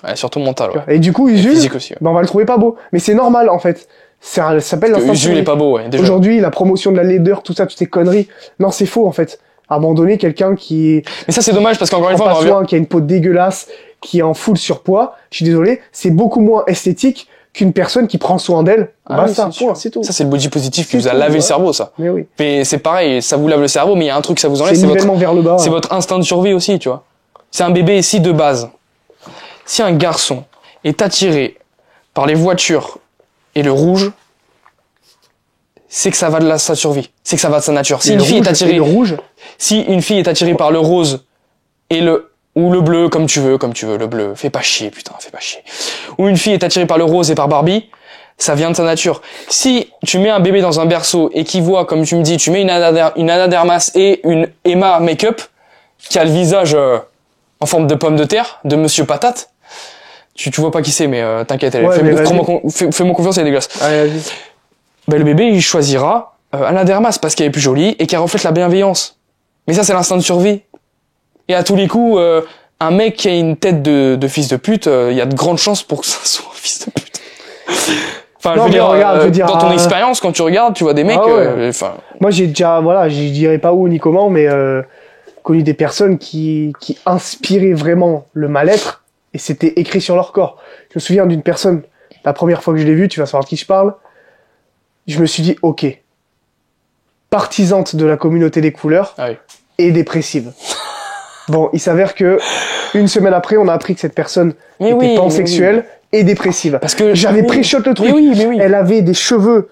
Ouais, surtout mental, ouais. Et du coup, Usul, physique aussi, ouais. ben, on va le trouver pas beau. Mais c'est normal, en fait. Ça s'appelle Parce que l'instinct Usul survie. est pas beau, ouais, déjà. Aujourd'hui, la promotion de la laideur, tout ça, toutes ces conneries. Non, c'est faux, en fait. À un moment donné, quelqu'un qui Mais ça, c'est dommage, parce qu'encore une prend fois, on pas en revient. soin, qui a une peau dégueulasse, qui est en full surpoids, je suis désolé, c'est beaucoup moins esthétique qu'une personne qui prend soin d'elle. Ah Bah oui, ça, c'est sûr. point, c'est tout. Ça, c'est le body positif qui C'est vous a tout, lavé ouais. le cerveau, ça. Mais oui. Mais c'est pareil, ça vous lave le cerveau, mais il y a un truc que ça vous enlève, C'est c'est votre, nivellement vers le bas. c'est votre instinct de survie aussi, tu vois. C'est un bébé ici de base. Si un garçon est attiré par les voitures et le rouge, c'est que ça va de sa survie. C'est que ça va de sa nature. Si Et une le fille rouge, est attirée, et le rouge, si une fille est attirée par le rose et ou le bleu, comme tu veux, le bleu, fais pas chier, putain, fais pas chier. Ou une fille est attirée par le rose et par Barbie, ça vient de sa nature. Si tu mets un bébé dans un berceau et qu'il voit, comme tu me dis, tu mets une anadermas et une Emma make-up, qui a le visage en forme de pomme de terre, de Monsieur Patate, tu vois pas qui c'est, mais t'inquiète, Ouais, mais vas-y. fais-moi confiance, elle est dégueulasse. allez, vas-y. Ben, le bébé, il choisira anadermas parce qu'elle est plus jolie et qu'elle reflète la bienveillance. Mais ça, c'est l'instinct de survie. Et à tous les coups, un mec qui a une tête de fils de pute, il y a de grandes chances pour que ça soit un fils de pute. Enfin, Non, je veux mais dire, regarde, je veux dire, dans ton expérience, quand tu regardes, tu vois des mecs, Ah ouais. enfin, Moi, j'ai déjà, voilà, je dirais pas où ni comment, mais connu des personnes qui inspiraient vraiment le mal-être et c'était écrit sur leur corps. Je me souviens d'une personne, la première fois que je l'ai vue, tu vas savoir de qui je parle, je me suis dit, ok, partisante de la communauté des couleurs ah oui. et dépressive. Bon, il s'avère que une semaine après, on a appris que cette personne Mais était oui, pansexuelle et dépressive. Parce que J'avais oui. pré-shot le truc. Mais oui. Elle avait des cheveux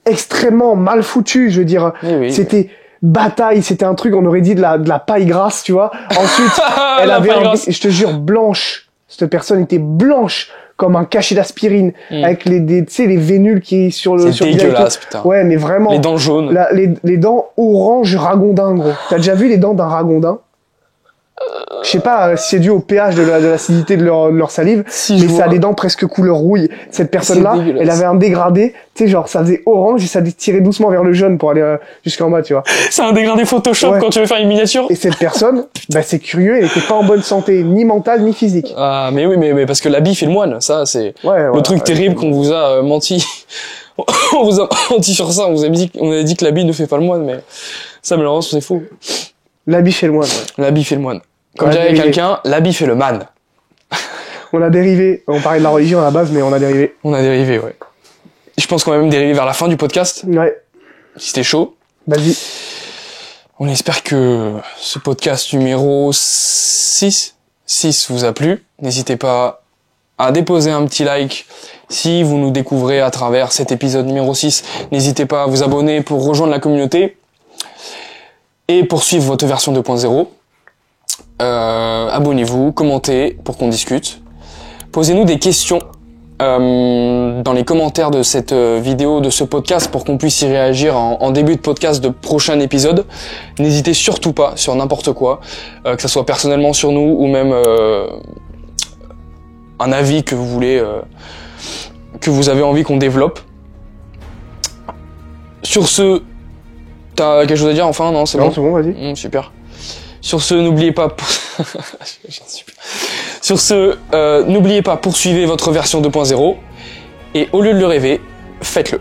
extrêmement mal foutus, je veux dire. Mais oui. C'était bataille, c'était un truc, on aurait dit de la paille grasse, tu vois. Ensuite, elle La avait paille grasse. je te jure, blanche. Cette personne était blanche comme un cachet d'aspirine, avec tu sais, les vénules qui sur le C'est sur le visage et dégueulasse, tout. putain. Ouais, mais vraiment. Les dents jaunes. Les dents orange ragondin, gros. T'as déjà vu les dents d'un ragondin? Je sais pas si c'est dû au pH de l'acidité de leur salive, Si, mais je ça vois. a les dents presque couleur rouille. Cette personne-là, C'est dégueulasse. elle avait un dégradé, tu sais, genre ça faisait orange et ça tirait doucement vers le jaune pour aller jusqu'en bas, tu vois. C'est un dégradé Photoshop Ouais. quand tu veux faire une miniature. Et cette personne, bah c'est curieux, elle était pas en bonne santé, ni mentale ni physique. Ah, mais oui, mais parce que l'habit fait le moine. Ça, c'est Ouais, le truc terrible qu'on vous a menti. On vous a menti sur ça. On a dit que l'habit ne fait pas le moine, mais ça, malheureusement, c'est faux. L'habit chez le moine. Ouais. L'habit fait le moine. Comme On a dirait dérivé. quelqu'un, l'habit fait le man. On a dérivé, on parlait de la religion à la base, mais on a dérivé. On a dérivé, ouais. Je pense qu'on va même dériver vers la fin du podcast, Ouais, si c'était chaud. vas-y. On espère que ce podcast numéro 6 vous a plu. N'hésitez pas à déposer un petit like si vous nous découvrez à travers cet épisode numéro 6. N'hésitez pas à vous abonner pour rejoindre la communauté et poursuivre votre version 2.0. Abonnez-vous, commentez pour qu'on discute. Posez-nous des questions dans les commentaires de cette vidéo, de ce podcast, pour qu'on puisse y réagir en début de podcast de prochain épisode. N'hésitez surtout pas sur n'importe quoi, que ça soit personnellement sur nous ou même un avis que vous voulez, que vous avez envie qu'on développe. Sur ce, t'as quelque chose à dire enfin? Non, c'est Non, bon. c'est bon, vas-y. Super. Sur ce, n'oubliez pas. Sur ce, n'oubliez pas, poursuivez votre version 2.0 et au lieu de le rêver, faites-le.